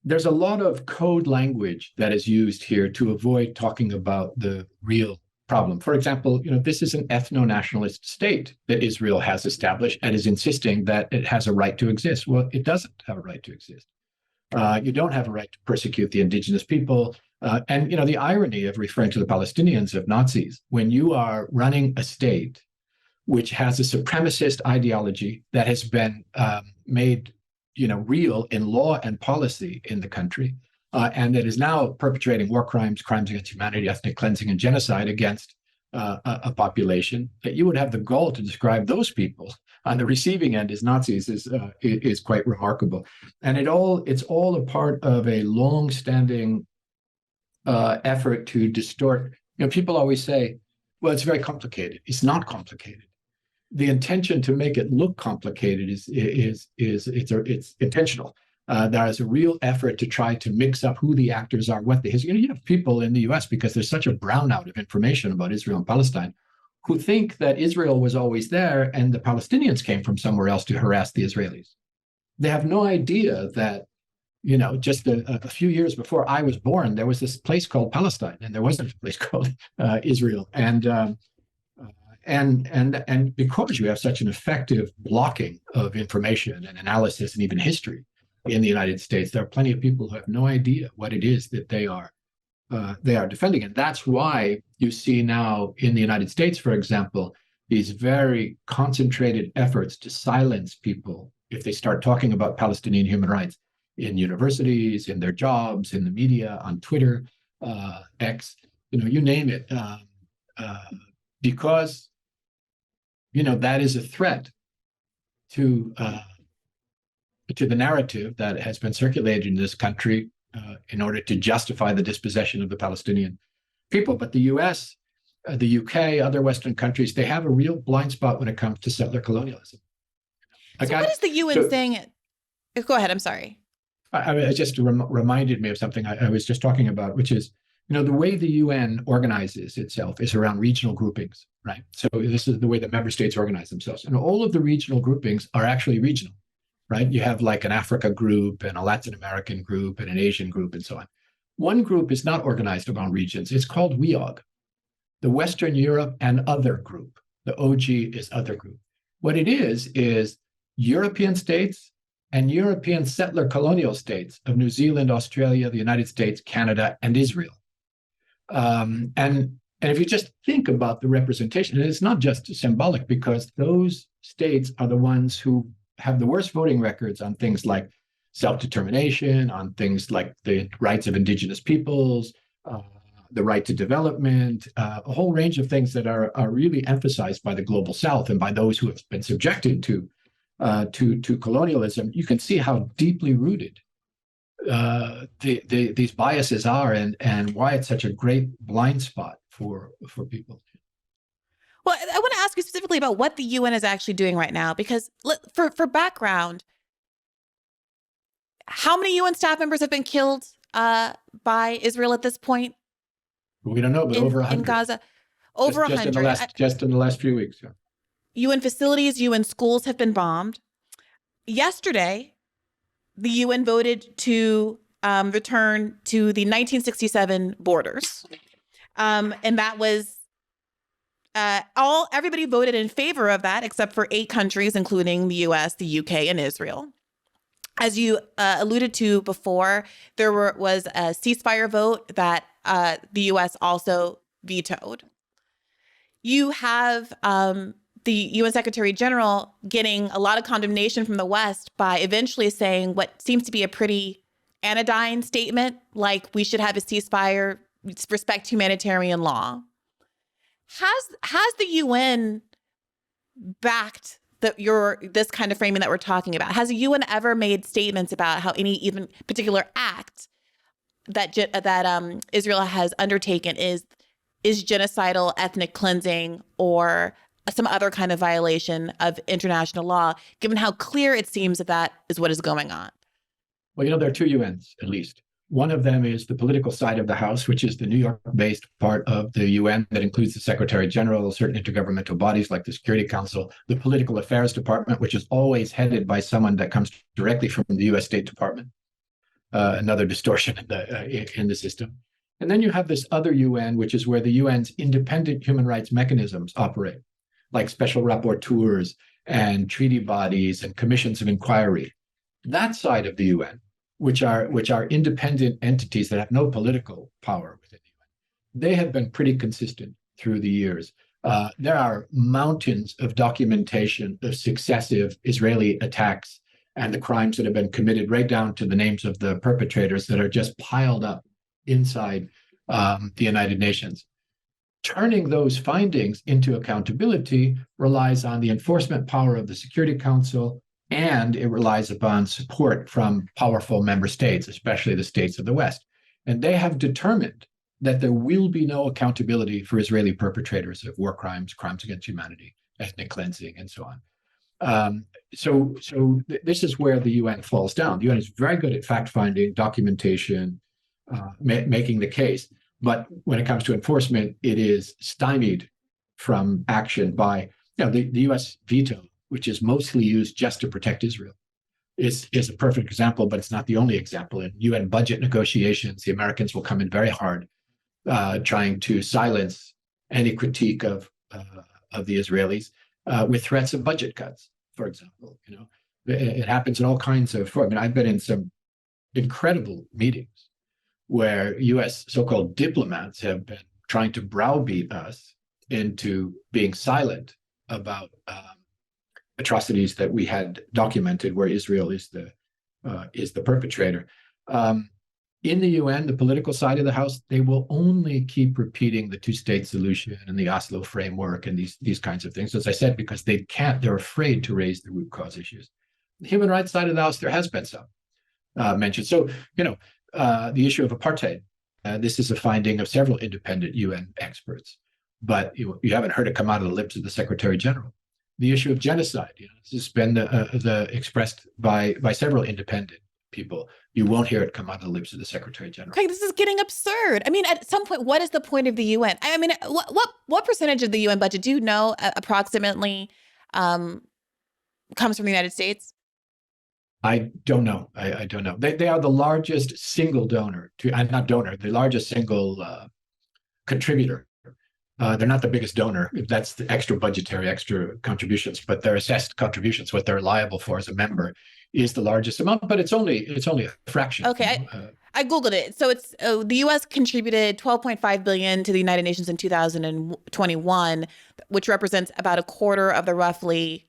There's a lot of code language that is used here to avoid talking about the real problem. For example, this is an ethno-nationalist state that Israel has established and is insisting that it has a right to exist. Well, it doesn't have a right to exist. You don't have a right to persecute the indigenous people. And the irony of referring to the Palestinians of Nazis, when you are running a state which has a supremacist ideology that has been made real in law and policy in the country, and that is now perpetrating war crimes, crimes against humanity, ethnic cleansing, and genocide against a population, that you would have the gall to describe those people on the receiving end as Nazis is quite remarkable. And it's all a part of a long-standing effort to distort. People always say, well, it's very complicated. It's not complicated. The intention to make it look complicated is intentional. There is a real effort to try to mix up who the actors are, what the history. You have people in the U.S., because there's such a brownout of information about Israel and Palestine, who think that Israel was always there and the Palestinians came from somewhere else to harass the Israelis. They have no idea that just a few years before I was born, there was this place called Palestine, and there wasn't a place called Israel. And because you have such an effective blocking of information and analysis and even history in the United States, there are plenty of people who have no idea what it is that they are defending. And that's why you see now in the United States, for example, these very concentrated efforts to silence people if they start talking about Palestinian human rights in universities, in their jobs, in the media, on Twitter, X, you name it, because that is a threat to the narrative that has been circulated in this country in order to justify the dispossession of the Palestinian people. But the US, the UK, other Western countries, they have a real blind spot when it comes to settler colonialism. So what is the UN saying? Go ahead. I'm sorry. I just reminded me of something I was just talking about, which is, the way the UN organizes itself is around regional groupings, right? So this is the way the member states organize themselves. And all of the regional groupings are actually regional, right? You have like an Africa group and a Latin American group and an Asian group and so on. One group is not organized around regions. It's called WEOG, the Western Europe and Other Group. The OG is Other Group. What it is European states and European settler colonial states of New Zealand, Australia, the United States, Canada, and Israel. And if you just think about the representation, and it's not just symbolic, because those states are the ones who have the worst voting records on things like self-determination, on things like the rights of indigenous peoples, the right to development, a whole range of things that are really emphasized by the global South and by those who have been subjected to colonialism. You can see how deeply rooted these biases are, and why it's such a great blind spot for people. Well, I want to ask you specifically about what the UN is actually doing right now, because for background, how many UN staff members have been killed by Israel at this point? We don't know, but over 100 in Gaza. Over 100 just in the last few weeks. Yeah. UN facilities, UN schools have been bombed. Yesterday, the UN voted to return to the 1967 borders. And that was everybody voted in favor of that, except for 8 countries, including the US, the UK, and Israel. As you alluded to before, there was a ceasefire vote that the US also vetoed. You have the UN Secretary General getting a lot of condemnation from the West by eventually saying what seems to be a pretty anodyne statement, like we should have a ceasefire, respect humanitarian law. Has the UN backed this kind of framing that we're talking about? Has the UN ever made statements about how any even particular act that Israel has undertaken is genocidal, ethnic cleansing, or some other kind of violation of international law, given how clear it seems that is what is going on? Well, there are 2 UNs, at least. One of them is the political side of the House, which is the New York-based part of the UN that includes the Secretary General, certain intergovernmental bodies like the Security Council, the Political Affairs Department, which is always headed by someone that comes directly from the US State Department. Another distortion in the system. And then you have this other UN, which is where the UN's independent human rights mechanisms operate, like special rapporteurs and treaty bodies and commissions of inquiry. That side of the UN, which are independent entities that have no political power within the UN, they have been pretty consistent through the years. There are mountains of documentation of successive Israeli attacks and the crimes that have been committed, right down to the names of the perpetrators, that are just piled up inside the United Nations. Turning those findings into accountability relies on the enforcement power of the Security Council, and it relies upon support from powerful member states, especially the states of the West. And they have determined that there will be no accountability for Israeli perpetrators of war crimes, crimes against humanity, ethnic cleansing, and so on. So this is where the UN falls down. The UN is very good at fact-finding, documentation, making the case. But when it comes to enforcement, it is stymied from action by the US veto, which is mostly used just to protect Israel, is a perfect example, but it's not the only example. In UN budget negotiations, the Americans will come in very hard, trying to silence any critique of the Israelis with threats of budget cuts, for example. It happens in all kinds of forms. I've been in some incredible meetings where US so-called diplomats have been trying to browbeat us into being silent about atrocities that we had documented where Israel is the perpetrator. In the UN, the political side of the House, they will only keep repeating the 2-state solution and the Oslo framework and these kinds of things, as I said, because they're afraid to raise the root cause issues. The human rights side of the House, there has been some mention. So, the issue of apartheid. This is a finding of several independent UN experts, but you haven't heard it come out of the lips of the Secretary General. The issue of genocide, this has been expressed by several independent people. You won't hear it come out of the lips of the Secretary General. Craig, this is getting absurd. I mean, at some point, what is the point of the UN? I mean, what percentage of the UN budget do you know approximately comes from the United States? I don't know. I don't know. They are the largest single donor to, not donor, the largest single contributor. They're not the biggest donor. That's the extra contributions, but their assessed contributions, what they're liable for as a member, is the largest amount. But it's only a fraction. Okay, I googled it. So it's the U.S. contributed $12.5 billion to the United Nations in 2021, which represents about a quarter of the roughly.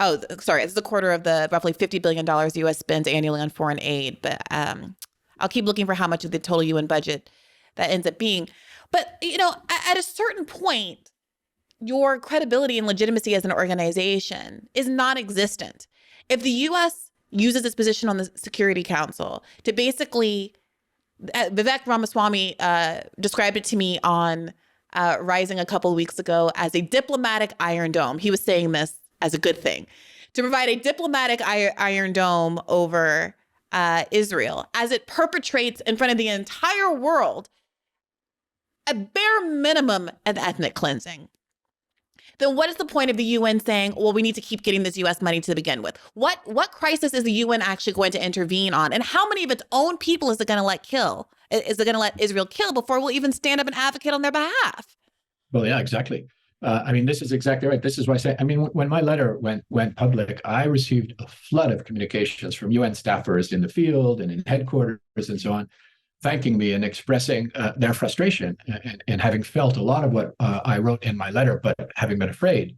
Oh, sorry, it's a quarter of the roughly $50 billion the U.S. spends annually on foreign aid. But I'll keep looking for how much of the total UN budget that ends up being. But, at a certain point, your credibility and legitimacy as an organization is non-existent. If the U.S. uses its position on the Security Council to basically, Vivek Ramaswamy described it to me on Rising a couple of weeks ago as a diplomatic Iron Dome. He was saying this as a good thing, to provide a diplomatic Iron Dome over Israel as it perpetrates in front of the entire world a bare minimum of ethnic cleansing. Then what is the point of the UN saying, well, we need to keep getting this US money to begin with? What crisis is the UN actually going to intervene on? And how many of its own people is it going to let kill? Is it going to let Israel kill before we'll even stand up and advocate on their behalf? Well, yeah, exactly. This is exactly right. This is why I say, when my letter went public, I received a flood of communications from UN staffers in the field and in headquarters and so on, thanking me and expressing their frustration and having felt a lot of what I wrote in my letter, but having been afraid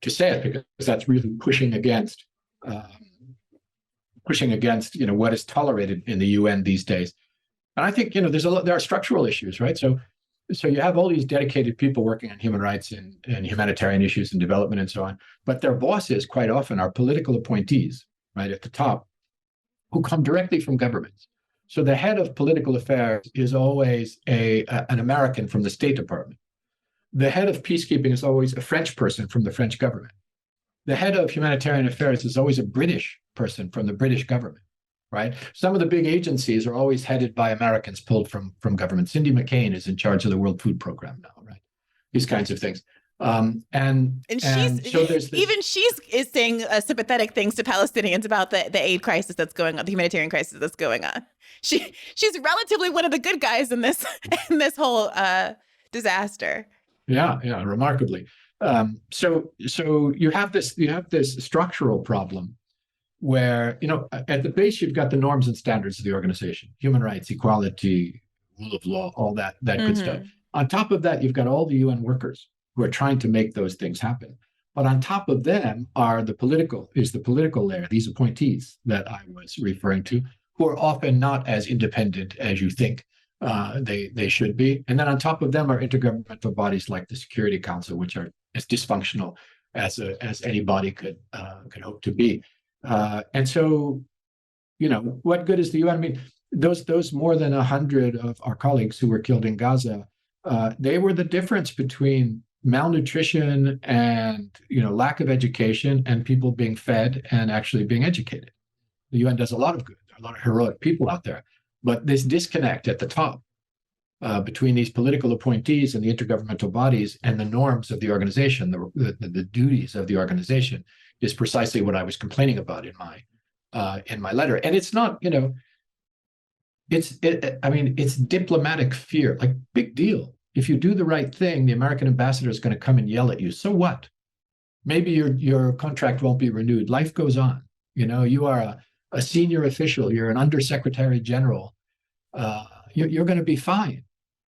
to say it because that's really pushing against what is tolerated in the UN these days. And I think there are structural issues, right? So you have all these dedicated people working on human rights and humanitarian issues and development and so on, but their bosses quite often are political appointees, right, at the top, who come directly from governments. So the head of political affairs is always an American from the State Department. The head of peacekeeping is always a French person from the French government. The head of humanitarian affairs is always a British person from the British government, right? Some of the big agencies are always headed by Americans pulled from government. Cindy McCain is in charge of the World Food Program now, right? These kinds of things. She's saying sympathetic things to Palestinians about the aid crisis that's going on, the humanitarian crisis that's going on. She's relatively one of the good guys in this whole disaster. Yeah, remarkably. So you have this structural problem where at the base you've got the norms and standards of the organization, human rights, equality, rule of law, all that good stuff. On top of that, you've got all the UN workers who are trying to make those things happen. But on top of them the political layer, these appointees that I was referring to, who are often not as independent as you think they should be. And then on top of them are intergovernmental bodies like the Security Council, which are as dysfunctional as any body could hope to be. And so, what good is the UN? I mean, those more than 100 of our colleagues who were killed in Gaza, they were the difference between malnutrition and lack of education and people being fed and actually being educated. The UN does a lot of good. There are a lot of heroic people out there, but this disconnect at the top between these political appointees and the intergovernmental bodies and the norms of the organization, the duties of the organization, is precisely what I was complaining about in my letter. And it's not, it's diplomatic fear, like big deal. If you do the right thing, the American ambassador is going to come and yell at you. So what? Maybe your contract won't be renewed. Life goes on. You are a senior official. You're an undersecretary general. You're going to be fine.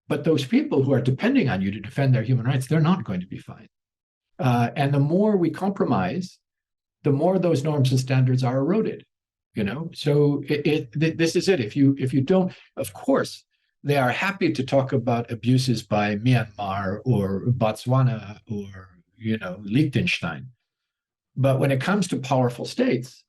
But those people who are depending on you to defend their human rights, they're not going to be fine. And the more we compromise, the more those norms and standards are eroded. So this is it. If you don't, of course, they are happy to talk about abuses by Myanmar or Botswana or Liechtenstein. But when it comes to powerful states,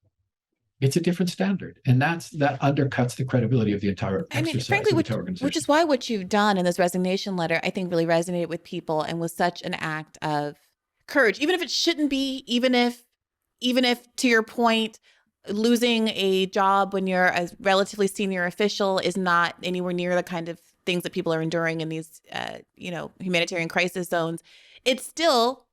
it's a different standard, and that undercuts the credibility of the entire I mean, exercise frankly, of the entire organization. which is why what you've done in this resignation letter, I think, really resonated with people and was such an act of courage, even if it shouldn't be, even if, to your point, losing a job when you're a relatively senior official is not anywhere near the kind of things that people are enduring in these, humanitarian crisis zones. It still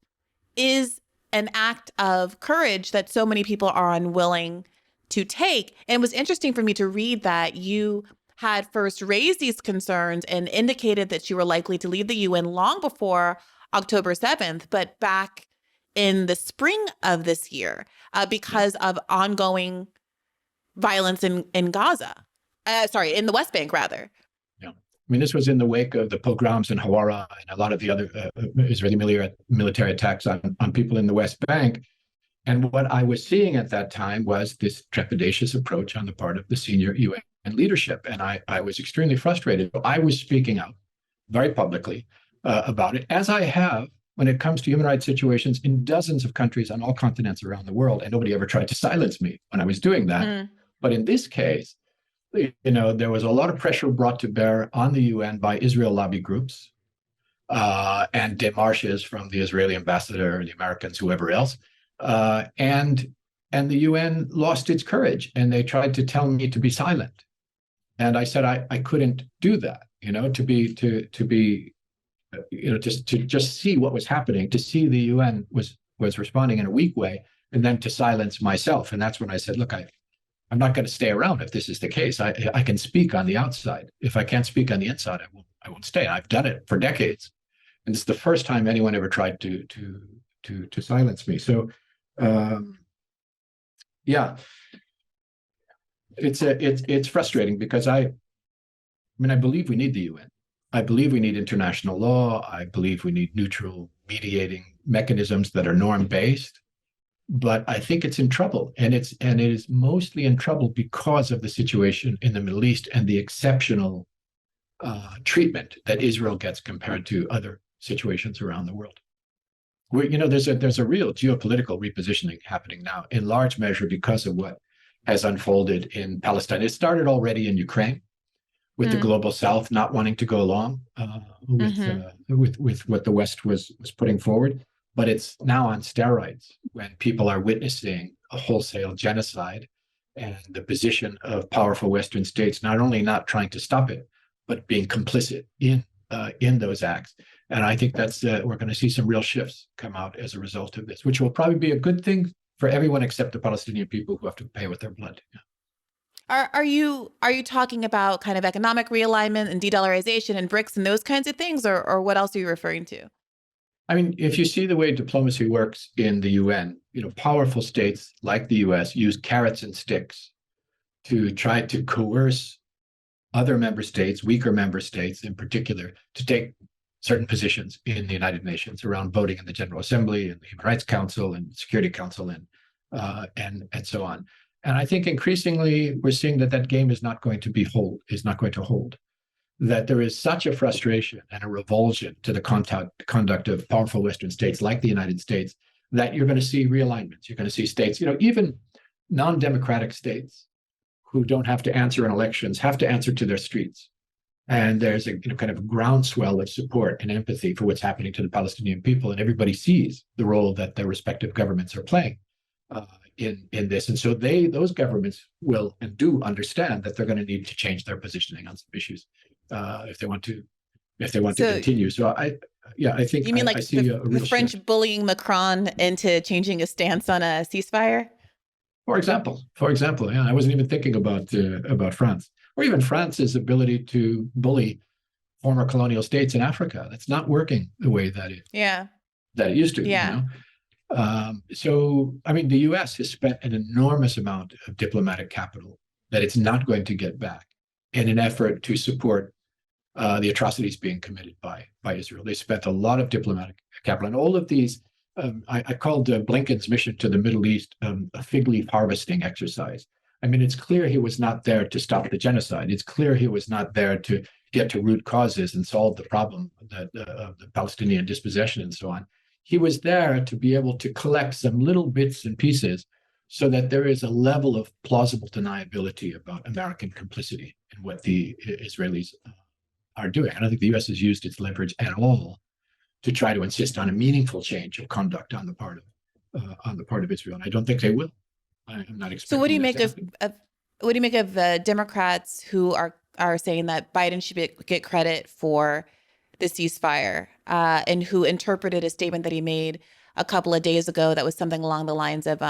is an act of courage that so many people are unwilling to take. And it was interesting for me to read that you had first raised these concerns and indicated that you were likely to leave the UN long before October 7th, but back in the spring of this year because of ongoing violence in Gaza. In the West Bank, rather. Yeah. I mean, this was in the wake of the pogroms in Hawara and a lot of the other Israeli military attacks on people in the West Bank. And what I was seeing at that time was this trepidatious approach on the part of the senior UN leadership. And I was extremely frustrated. I was speaking out very publicly about it, as I have when it comes to human rights situations in dozens of countries on all continents around the world. And nobody ever tried to silence me when I was doing that. But in this case, there was a lot of pressure brought to bear on the UN by Israel lobby groups and démarches from the Israeli ambassador, the Americans, whoever else. And the UN lost its courage, and they tried to tell me to be silent. And I said I couldn't do that. To just see what was happening, to see the UN was responding in a weak way, and then to silence myself. And that's when I said, look, I'm not going to stay around if this is the case. I can speak on the outside. If I can't speak on the inside, I won't stay. I've done it for decades, and it's the first time anyone ever tried to silence me. So, it's frustrating because I believe we need the UN. I believe we need international law. I believe we need neutral mediating mechanisms that are norm-based. But I think it's in trouble, and it is mostly in trouble because of the situation in the Middle East and the exceptional treatment that Israel gets compared to other situations around the world. There's a real geopolitical repositioning happening now, in large measure because of what has unfolded in Palestine. It started already in Ukraine, with the global South not wanting to go along with what the West was putting forward. But it's now on steroids when people are witnessing a wholesale genocide and the position of powerful Western states not only not trying to stop it, but being complicit in those acts. And I think that's we're going to see some real shifts come out as a result of this, which will probably be a good thing for everyone except the Palestinian people who have to pay with their blood. Yeah. Are you talking about kind of economic realignment and de-dollarization and BRICS and those kinds of things, or what else are you referring to? I mean, if you see the way diplomacy works in the UN, powerful states like the US use carrots and sticks to try to coerce other member states, weaker member states in particular, to take certain positions in the United Nations around voting in the General Assembly and the Human Rights Council and Security Council and so on. And I think increasingly we're seeing that game is not going to hold. That there is such a frustration and a revulsion to the conduct of powerful Western states like the United States that you're going to see realignments. You're going to see states, even non-democratic states who don't have to answer in elections have to answer to their streets. And there's a kind of groundswell of support and empathy for what's happening to the Palestinian people, and everybody sees the role that their respective governments are playing in this. And so those governments will and do understand that they're going to need to change their positioning on some issues if they want to continue. So I think you mean I see the French shift. bullying Macron into changing a stance on a ceasefire? For example, I wasn't even thinking about France, or even France's ability to bully former colonial states in Africa. That's not working the way that it used to. Yeah. So, I mean, the U.S. has spent an enormous amount of diplomatic capital that it's not going to get back in an effort to support the atrocities being committed by Israel. They spent a lot of diplomatic capital, and all of these. I called Blinken's mission to the Middle East a fig leaf harvesting exercise. I mean, it's clear he was not there to stop the genocide. It's clear he was not there to get to root causes and solve the problem of the Palestinian dispossession and so on. He was there to be able to collect some little bits and pieces so that there is a level of plausible deniability about American complicity in what the Israelis are doing. I don't think the U.S. has used its leverage at all to try to insist on a meaningful change of conduct on the part of Israel, and I don't think they will. I'm not expecting. So, what do you make of Democrats who are saying that Biden should get credit for the ceasefire, and who interpreted a statement that he made a couple of days ago that was something along the lines of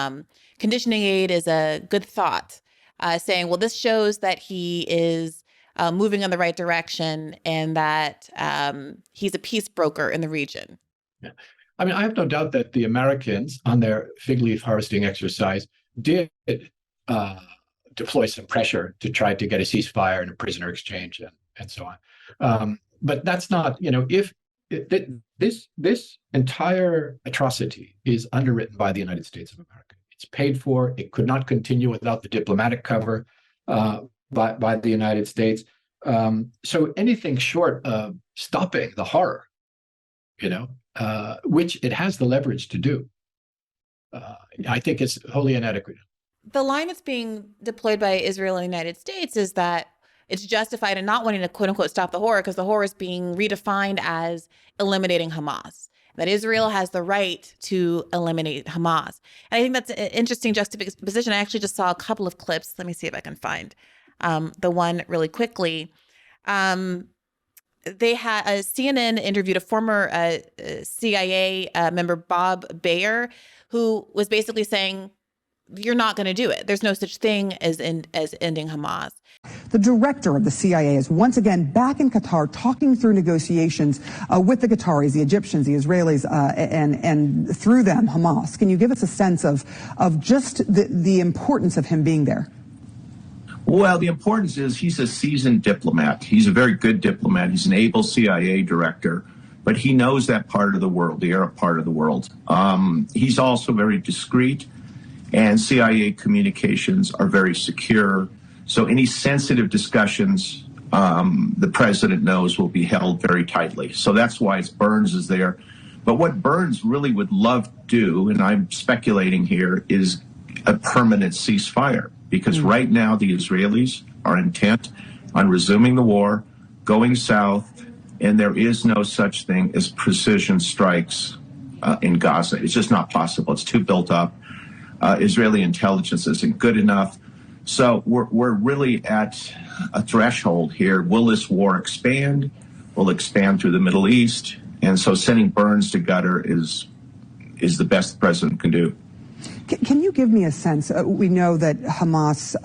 conditioning aid is a good thought, saying, well, this shows that he is moving in the right direction and that he's a peace broker in the region. Yeah. I mean, I have no doubt that the Americans on their fig leaf harvesting exercise did deploy some pressure to try to get a ceasefire and a prisoner exchange and so on. But that's not, if this entire atrocity is underwritten by the United States of America. It's paid for. It could not continue without the diplomatic cover by the United States. So anything short of stopping the horror, which it has the leverage to do, I think it's wholly inadequate. The line that's being deployed by Israel and the United States is that it's justified in not wanting to, quote unquote, stop the horror because the horror is being redefined as eliminating Hamas, that Israel has the right to eliminate Hamas. And I think that's an interesting juxtaposition. I actually just saw a couple of clips. Let me see if I can find the one really quickly. They had CNN interviewed a former CIA member, Bob Bayer, who was basically saying, you're not going to do it. There's no such thing as ending Hamas. The director of the CIA is once again back in Qatar talking through negotiations with the Qataris, the Egyptians, the Israelis, and through them, Hamas. Can you give us a sense of just the importance of him being there? Well, the importance is he's a seasoned diplomat. He's a very good diplomat. He's an able CIA director, but he knows that part of the world, the Arab part of the world. He's also very discreet, and CIA communications are very secure. So any sensitive discussions, the president knows will be held very tightly. So that's why Burns is there. But what Burns really would love to do, and I'm speculating here, is a permanent ceasefire. Because right now the Israelis are intent on resuming the war, going south, and there is no such thing as precision strikes in Gaza. It's just not possible. It's too built up. Israeli intelligence isn't good enough. So we're really at a threshold here. Will this war expand? Will it expand through the Middle East? And so sending Burns to Qatar is the best the president can do. Can you give me a sense? We know that Hamas,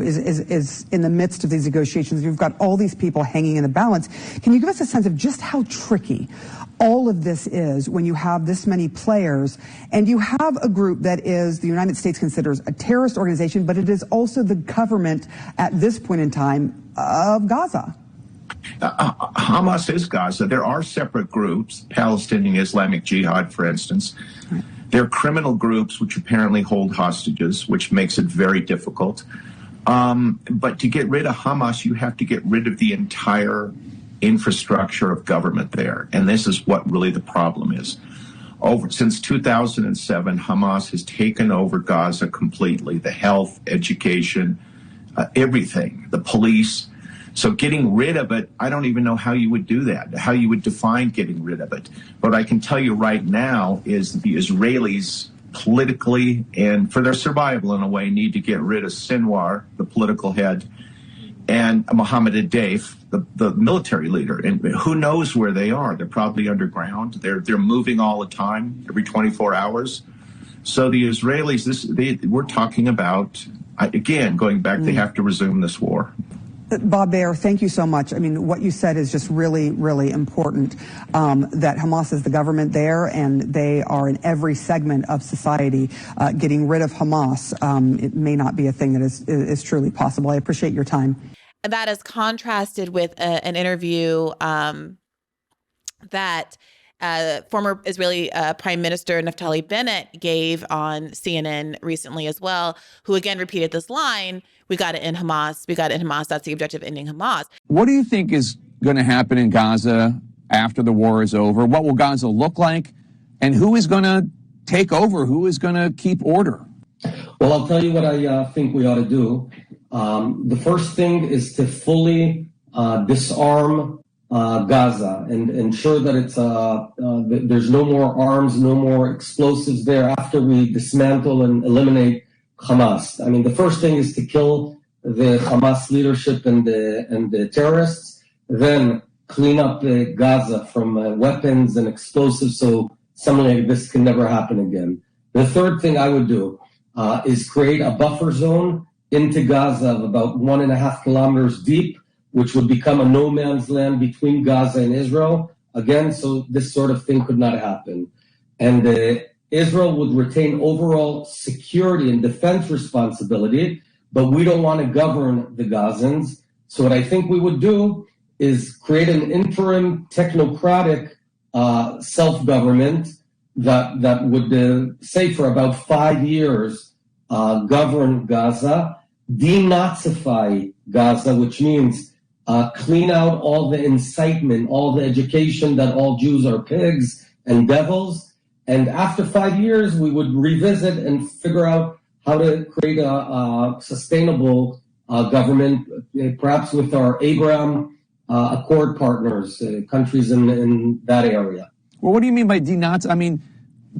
is in the midst of these negotiations. You've got all these people hanging in the balance. Can you give us a sense of just how tricky all of this is when you have this many players and you have a group that is the United States considers a terrorist organization, but it is also the government at this point in time of Gaza? Hamas is Gaza. There are separate groups, Palestinian Islamic Jihad, for instance. Right. They're criminal groups which apparently hold hostages, which makes it very difficult. But to get rid of Hamas, you have to get rid of the entire infrastructure of government there. And this is what really the problem is. Since 2007, Hamas has taken over Gaza completely, the health, education, everything, the police. So getting rid of it, I don't even know how you would do that, how you would define getting rid of it. What I can tell you right now is the Israelis politically and for their survival in a way need to get rid of Sinwar, the political head, and Mohammed Adef, the military leader. And who knows where they are? They're probably underground. They're moving all the time, every 24 hours. So the Israelis, we're talking about, again, going back, they have to resume this war. Bob Bayer, thank you so much. I mean, what you said is just really, really important, that Hamas is the government there and they are in every segment of society. Getting rid of Hamas, it may not be a thing that is truly possible. I appreciate your time. That is contrasted with an interview that former Israeli Prime Minister Naftali Bennett gave on CNN recently as well, who again repeated this line, we got to end Hamas, we got to end Hamas, that's the objective, ending Hamas. What do you think is going to happen in Gaza after the war is over? What will Gaza look like? And who is going to take over? Who is going to keep order? Well, I'll tell you what I think we ought to do. The first thing is to fully disarm Gaza and ensure that there's no more arms, no more explosives there after we dismantle and eliminate Hamas. I mean, the first thing is to kill the Hamas leadership and the terrorists, then clean up Gaza from weapons and explosives so something like this can never happen again. The third thing I would do is create a buffer zone into Gaza of about 1.5 kilometers deep, which would become a no man's land between Gaza and Israel, again, so this sort of thing could not happen. And Israel would retain overall security and defense responsibility, but we don't want to govern the Gazans. So what I think we would do is create an interim technocratic self-government that would, say, for about 5 years, govern Gaza, denazify Gaza, which means clean out all the incitement, all the education that all Jews are pigs and devils. And after 5 years, we would revisit and figure out how to create a sustainable government, perhaps with our Abraham Accord partners, countries in that area. Well, what do you mean by denazi? I mean,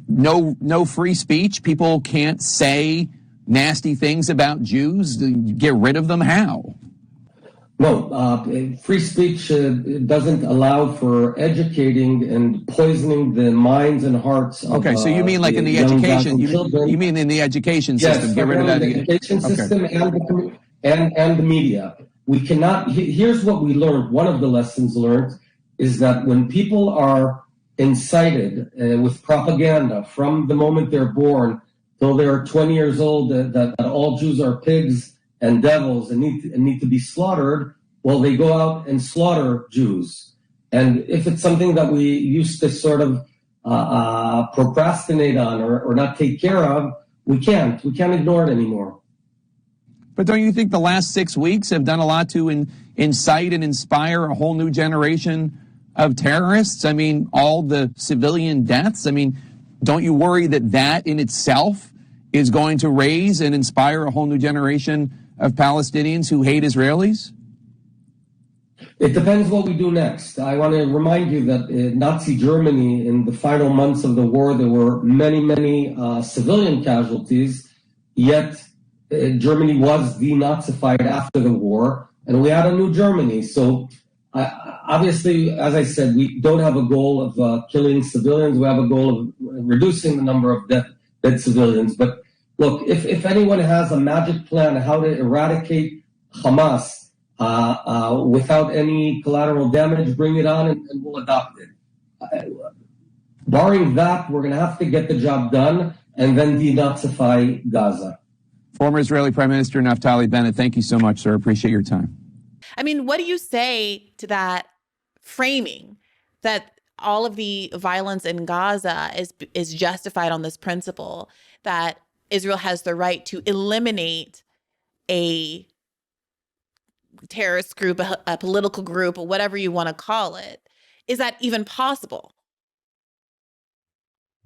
no free speech. People can't say nasty things about Jews. Get rid of them. How? No, free speech doesn't allow for educating and poisoning the minds and hearts of okay, so you mean like in the education? You mean in the education system? Yes, get rid of that. The education system and the media. We cannot. Here's what we learned. One of the lessons learned is that when people are incited with propaganda from the moment they're born till they're 20 years old that all Jews are pigs and devils and need to be slaughtered, well, they go out and slaughter Jews. And if it's something that we used to sort of procrastinate on or not take care of, we can't ignore it anymore. But don't you think the last 6 weeks have done a lot to incite and inspire a whole new generation of terrorists? I mean, all the civilian deaths. I mean, don't you worry that in itself is going to raise and inspire a whole new generation of Palestinians who hate Israelis? It depends what we do next. I want to remind you that in Nazi Germany, in the final months of the war, there were many civilian casualties, yet Germany was denazified after the war, and we had a new Germany. So obviously, as I said, we don't have a goal of killing civilians. We have a goal of reducing the number of dead civilians. But look, if anyone has a magic plan how to eradicate Hamas without any collateral damage, bring it on and we'll adopt it. Barring that, we're going to have to get the job done and then denazify Gaza. Former Israeli Prime Minister Naftali Bennett, thank you so much, sir. Appreciate your time. I mean, what do you say to that framing that all of the violence in Gaza is justified on this principle that Israel has the right to eliminate a terrorist group, a political group, or whatever you want to call it? Is that even possible?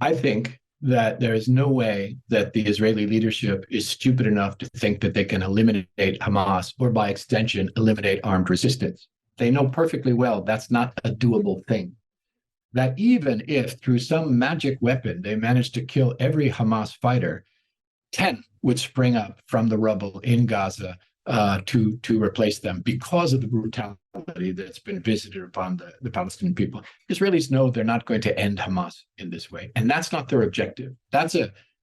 I think that there is no way that the Israeli leadership is stupid enough to think that they can eliminate Hamas or by extension, eliminate armed resistance. They know perfectly well that's not a doable thing. That even if through some magic weapon they managed to kill every Hamas fighter, 10 would spring up from the rubble in Gaza to replace them because of the brutality that's been visited upon the Palestinian people. Israelis know they're not going to end Hamas in this way, and that's not their objective.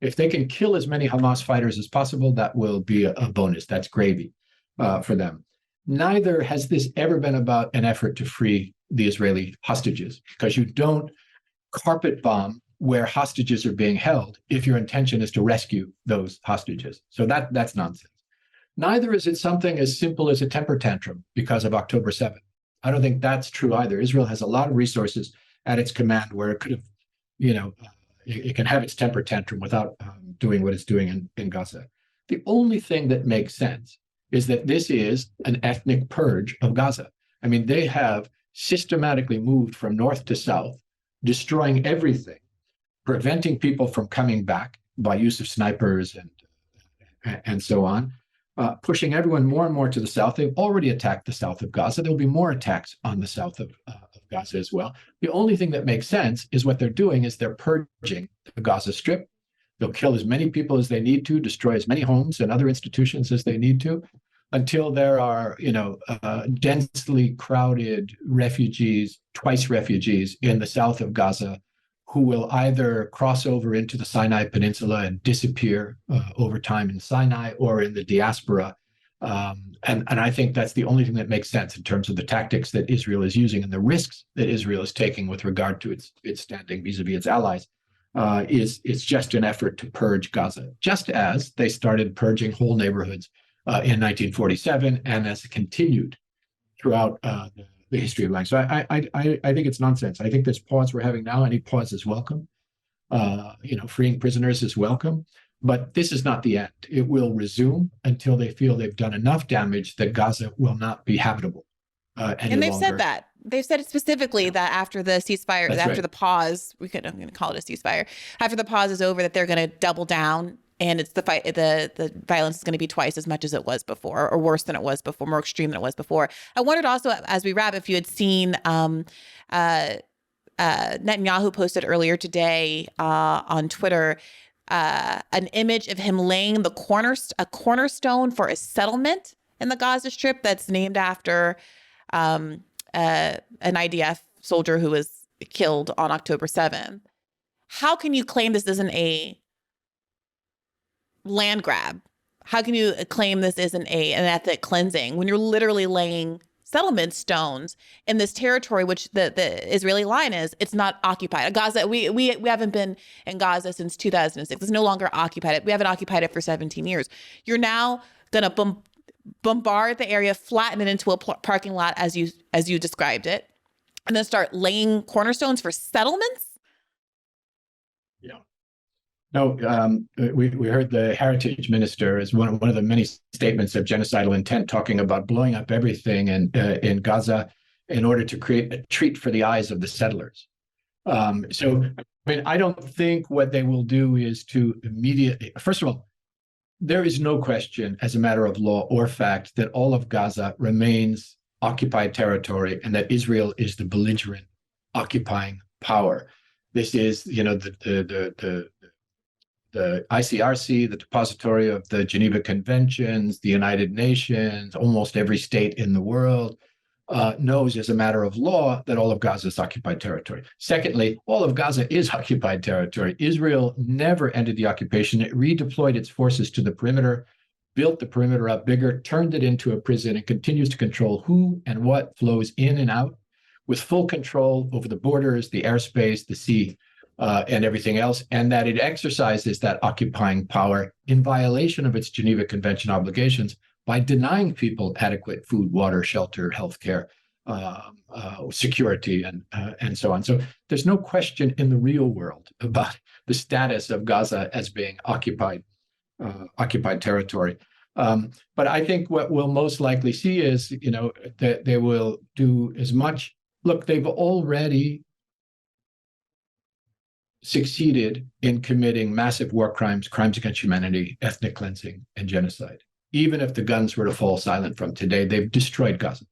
If they can kill as many Hamas fighters as possible, that will be a bonus. That's gravy for them. Neither has this ever been about an effort to free the Israeli hostages, because you don't carpet bomb where hostages are being held if your intention is to rescue those hostages. So that's nonsense. Neither is it something as simple as a temper tantrum because of October 7th. I don't think that's true either. Israel has a lot of resources at its command where it could have, it can have its temper tantrum without doing what it's doing in Gaza. The only thing that makes sense is that this is an ethnic purge of Gaza. I mean, they have systematically moved from north to south, destroying everything, preventing people from coming back by use of snipers and and so on, pushing everyone more and more to the south. They've already attacked the south of Gaza. There'll be more attacks on the south of Gaza as well. The only thing that makes sense is what they're doing is they're purging the Gaza Strip. They'll kill as many people as they need to, destroy as many homes and other institutions as they need to, until there are, densely crowded refugees, twice refugees in the south of Gaza, who will either cross over into the Sinai Peninsula and disappear over time in Sinai or in the diaspora. And I think that's the only thing that makes sense in terms of the tactics that Israel is using and the risks that Israel is taking with regard to its standing vis-a-vis its allies. It's just an effort to purge Gaza, just as they started purging whole neighborhoods in 1947 and as continued throughout the history of language. So I think it's nonsense. I think this pause we're having now, any pause is welcome. Freeing prisoners is welcome, but this is not the end. It will resume until they feel they've done enough damage that Gaza will not be habitable any And they've longer. said that. They've said it specifically that after the ceasefire, That's after right. the pause, I'm going to call it a ceasefire. After the pause is over, that they're going to double down, and it's the fight. The violence is going to be twice as much as it was before, or worse than it was before, more extreme than it was before. I wondered also, as we wrap, if you had seen Netanyahu posted earlier today on Twitter an image of him laying a cornerstone for a settlement in the Gaza Strip that's named after an IDF soldier who was killed on October 7th. How can you claim this isn't a land grab? How can you claim this isn't an ethnic cleansing when you're literally laying settlement stones in this territory, which the Israeli line is, it's not occupied. Gaza, we haven't been in Gaza since 2006. It's no longer occupied. We haven't occupied it for 17 years. You're now going to bombard the area, flatten it into a parking lot as you described it, and then start laying cornerstones for settlements? Yeah. No, we heard the heritage minister as one of the many statements of genocidal intent, talking about blowing up everything in Gaza in order to create a treat for the eyes of the settlers. I don't think what they will do is to immediately, first of all, there is no question as a matter of law or fact that all of Gaza remains occupied territory and that Israel is the belligerent occupying power. This is, the ICRC, the depository of the Geneva Conventions, the United Nations, almost every state in the world knows as a matter of law that all of Gaza is occupied territory. Secondly, all of Gaza is occupied territory. Israel never ended the occupation. It redeployed its forces to the perimeter, built the perimeter up bigger, turned it into a prison, and continues to control who and what flows in and out with full control over the borders, the airspace, the sea, and everything else, and that it exercises that occupying power in violation of its Geneva Convention obligations by denying people adequate food, water, shelter, healthcare, security, and so on. So there's no question in the real world about the status of Gaza as being occupied territory. But I think what we'll most likely see is, that they will do as much. Look, they've already succeeded in committing massive war crimes, crimes against humanity, ethnic cleansing, and genocide. Even if the guns were to fall silent from today, they've destroyed Gaza.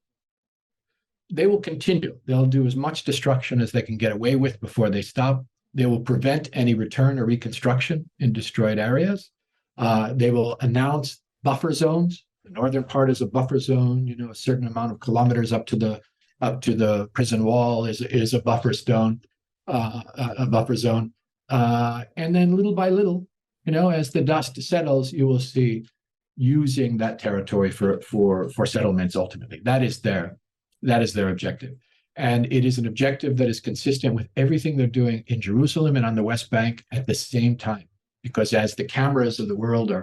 They will continue. They'll do as much destruction as they can get away with before they stop. They will prevent any return or reconstruction in destroyed areas. They will announce buffer zones. The northern part is a buffer zone. A certain amount of kilometers up to the prison wall is a buffer zone. And then little by little, as the dust settles, you will see using that territory for settlements. Ultimately, that is their objective, and it is an objective that is consistent with everything they're doing in Jerusalem and on the West Bank at the same time. Because as the cameras of the world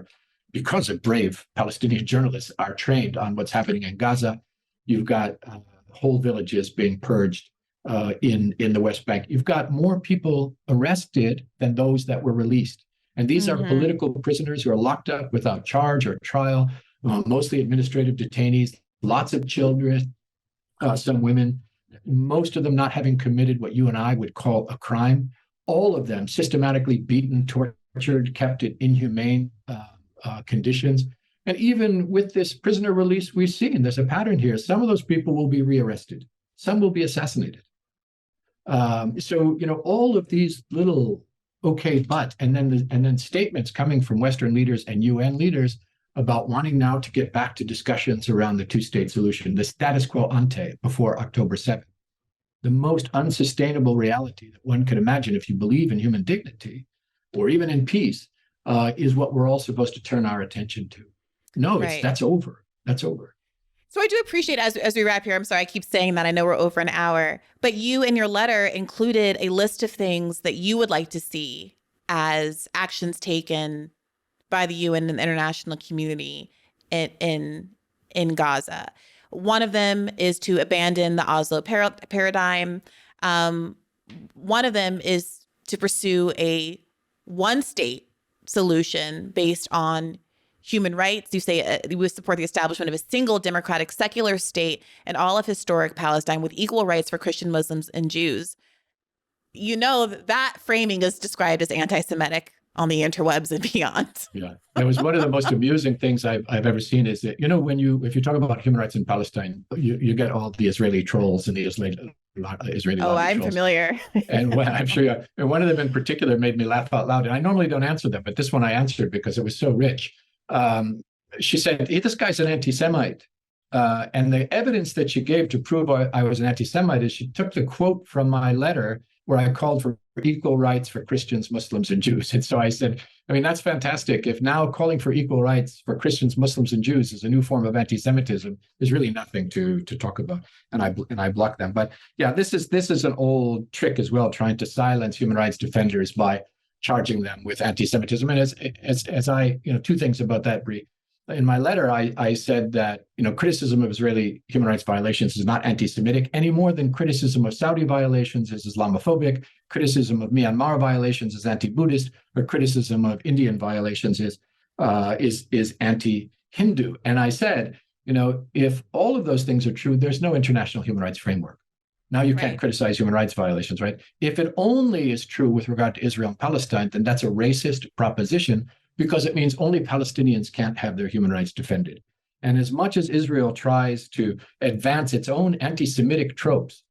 because of brave Palestinian journalists are trained on what's happening in Gaza, you've got whole villages being purged. In the West Bank, you've got more people arrested than those that were released. And these are political prisoners who are locked up without charge or trial, mostly administrative detainees, lots of children, some women, most of them not having committed what you and I would call a crime, all of them systematically beaten, tortured, kept in inhumane conditions. And even with this prisoner release we've seen, there's a pattern here. Some of those people will be rearrested. Some will be assassinated. So, all of these little okay, but, and then statements coming from Western leaders and UN leaders about wanting now to get back to discussions around the two-state solution, the status quo ante before October 7th. The most unsustainable reality that one could imagine if you believe in human dignity or even in peace is what we're all supposed to turn our attention to. No, Right. that's over. That's over. So I do appreciate, as we wrap here, I'm sorry I keep saying that, I know we're over an hour, but you in your letter included a list of things that you would like to see as actions taken by the UN and the international community in Gaza. One of them is to abandon the Oslo paradigm. One of them is to pursue a one-state solution based on human rights. You say we support the establishment of a single democratic secular state in all of historic Palestine with equal rights for Christian, Muslims, and Jews. That framing is described as anti-Semitic on the interwebs and beyond. Yeah, that was one of the most amusing things I've ever seen. Is that if you talk about human rights in Palestine, you get all the Israeli trolls and the Israeli Oh, I'm trolls. familiar. And I'm sure you are. And one of them in particular made me laugh out loud. And I normally don't answer them, but this one I answered because it was so rich. She said, hey, this guy's an anti-Semite. And the evidence that she gave to prove I was an anti-Semite is she took the quote from my letter where I called for equal rights for Christians, Muslims, and Jews. And so I said, that's fantastic. If now calling for equal rights for Christians, Muslims, and Jews is a new form of anti-Semitism, there's really nothing to talk about. And I block them. But yeah, this is an old trick as well, trying to silence human rights defenders by charging them with anti-Semitism. And as I, two things about that, Bree. In my letter, I said that, criticism of Israeli human rights violations is not anti-Semitic any more than criticism of Saudi violations is Islamophobic, criticism of Myanmar violations is anti-Buddhist, or criticism of Indian violations is anti-Hindu. And I said, if all of those things are true, there's no international human rights framework. Now you can't criticize human rights violations, right? If it only is true with regard to Israel and Palestine, then that's a racist proposition, because it means only Palestinians can't have their human rights defended. And as much as Israel tries to advance its own anti-Semitic tropes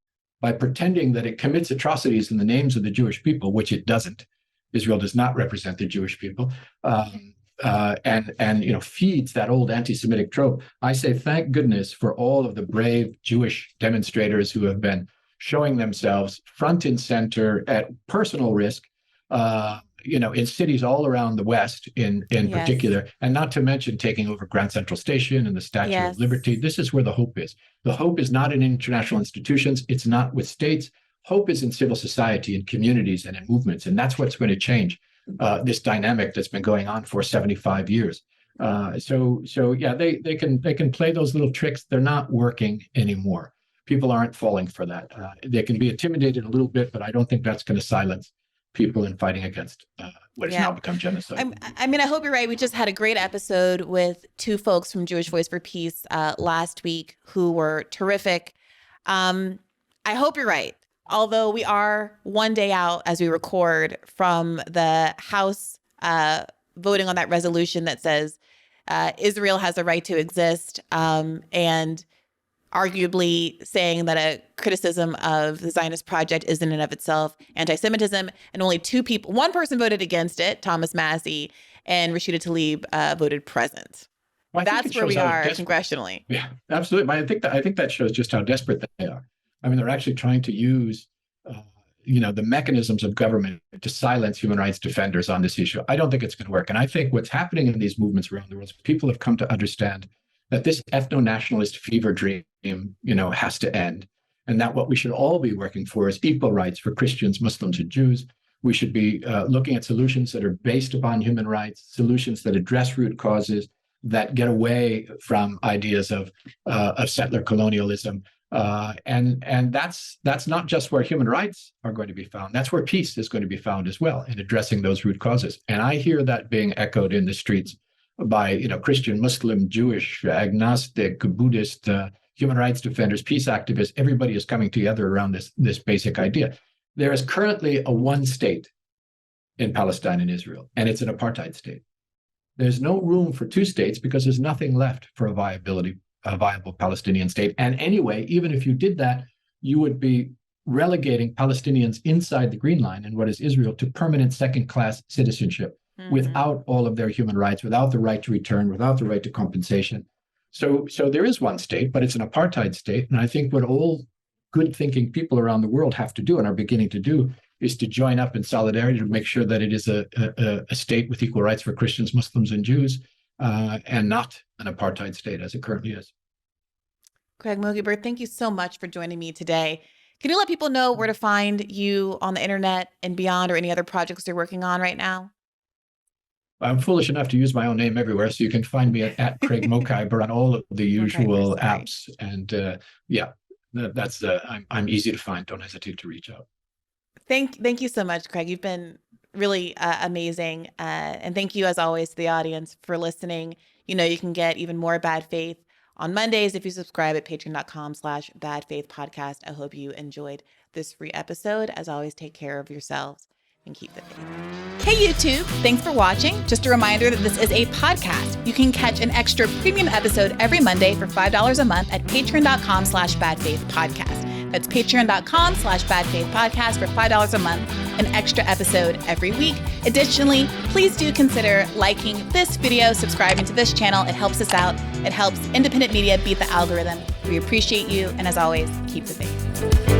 by pretending that it commits atrocities in the names of the Jewish people, which it doesn't, Israel does not represent the Jewish people, and feeds that old anti-Semitic trope, I say thank goodness for all of the brave Jewish demonstrators who have been showing themselves front and center at personal risk, in cities all around the West in particular, and not to mention taking over Grand Central Station and the Statue of Liberty. This is where the hope is. The hope is not in international institutions. It's not with states. Hope is in civil society, in communities, and in movements. And that's what's going to change this dynamic that's been going on for 75 years. So yeah, they can play those little tricks. They're not working anymore. People aren't falling for that. They can be intimidated a little bit, but I don't think that's going to silence people in fighting against what has now become genocide. I hope you're right. We just had a great episode with two folks from Jewish Voice for Peace last week who were terrific. I hope you're right. Although we are one day out as we record from the House voting on that resolution that says Israel has a right to exist, and arguably saying that a criticism of the Zionist project is in and of itself anti-Semitism, and only one person voted against it, Thomas Massey, and Rashida Tlaib voted present. Well, that's where we are congressionally. Yeah, absolutely. But I think that shows just how desperate they are. They're actually trying to use, the mechanisms of government to silence human rights defenders on this issue. I don't think it's going to work. And I think what's happening in these movements around the world is people have come to understand that this ethno-nationalist fever dream, has to end. And that what we should all be working for is equal rights for Christians, Muslims, and Jews. We should be looking at solutions that are based upon human rights, solutions that address root causes, that get away from ideas of settler colonialism. And that's not just where human rights are going to be found. That's where peace is going to be found as well, in addressing those root causes. And I hear that being echoed in the streets by Christian, Muslim, Jewish, agnostic, Buddhist, human rights defenders, peace activists. Everybody is coming together around this basic idea. There is currently a one state in Palestine and Israel, and it's an apartheid state. there's no room for two states because there's nothing left for a viable Palestinian state. And anyway, even if you did that, you would be relegating Palestinians inside the Green Line and what is Israel to permanent second-class citizenship without all of their human rights, without the right to return, without the right to compensation. So there is one state, but it's an apartheid state. And I think what all good-thinking people around the world have to do and are beginning to do is to join up in solidarity to make sure that it is a state with equal rights for Christians, Muslims, and Jews, and not an apartheid state as it currently is. Craig Mokhiber, thank you so much for joining me today. Can you let people know where to find you on the internet and beyond, or any other projects you're working on right now? I'm foolish enough to use my own name everywhere, so you can find me at Craig Mokhiber on all of the usual apps. And that's I'm easy to find. Don't hesitate to reach out. Thank you so much, Craig. You've been really amazing. And thank you, as always, to the audience for listening. You know, you can get even more Bad Faith on Mondays if you subscribe at patreon.com/badfaithpodcast. I hope you enjoyed this free episode. As always, take care of yourselves and keep the faith. Hey YouTube, thanks for watching. Just a reminder that this is a podcast. You can catch an extra premium episode every Monday for $5 a month at patreon.com/badfaithpodcast. That's patreon.com/badfaithpodcast for $5 a month, an extra episode every week. Additionally, please do consider liking this video, subscribing to this channel. It helps us out. It helps independent media beat the algorithm. We appreciate you. And as always, keep the faith.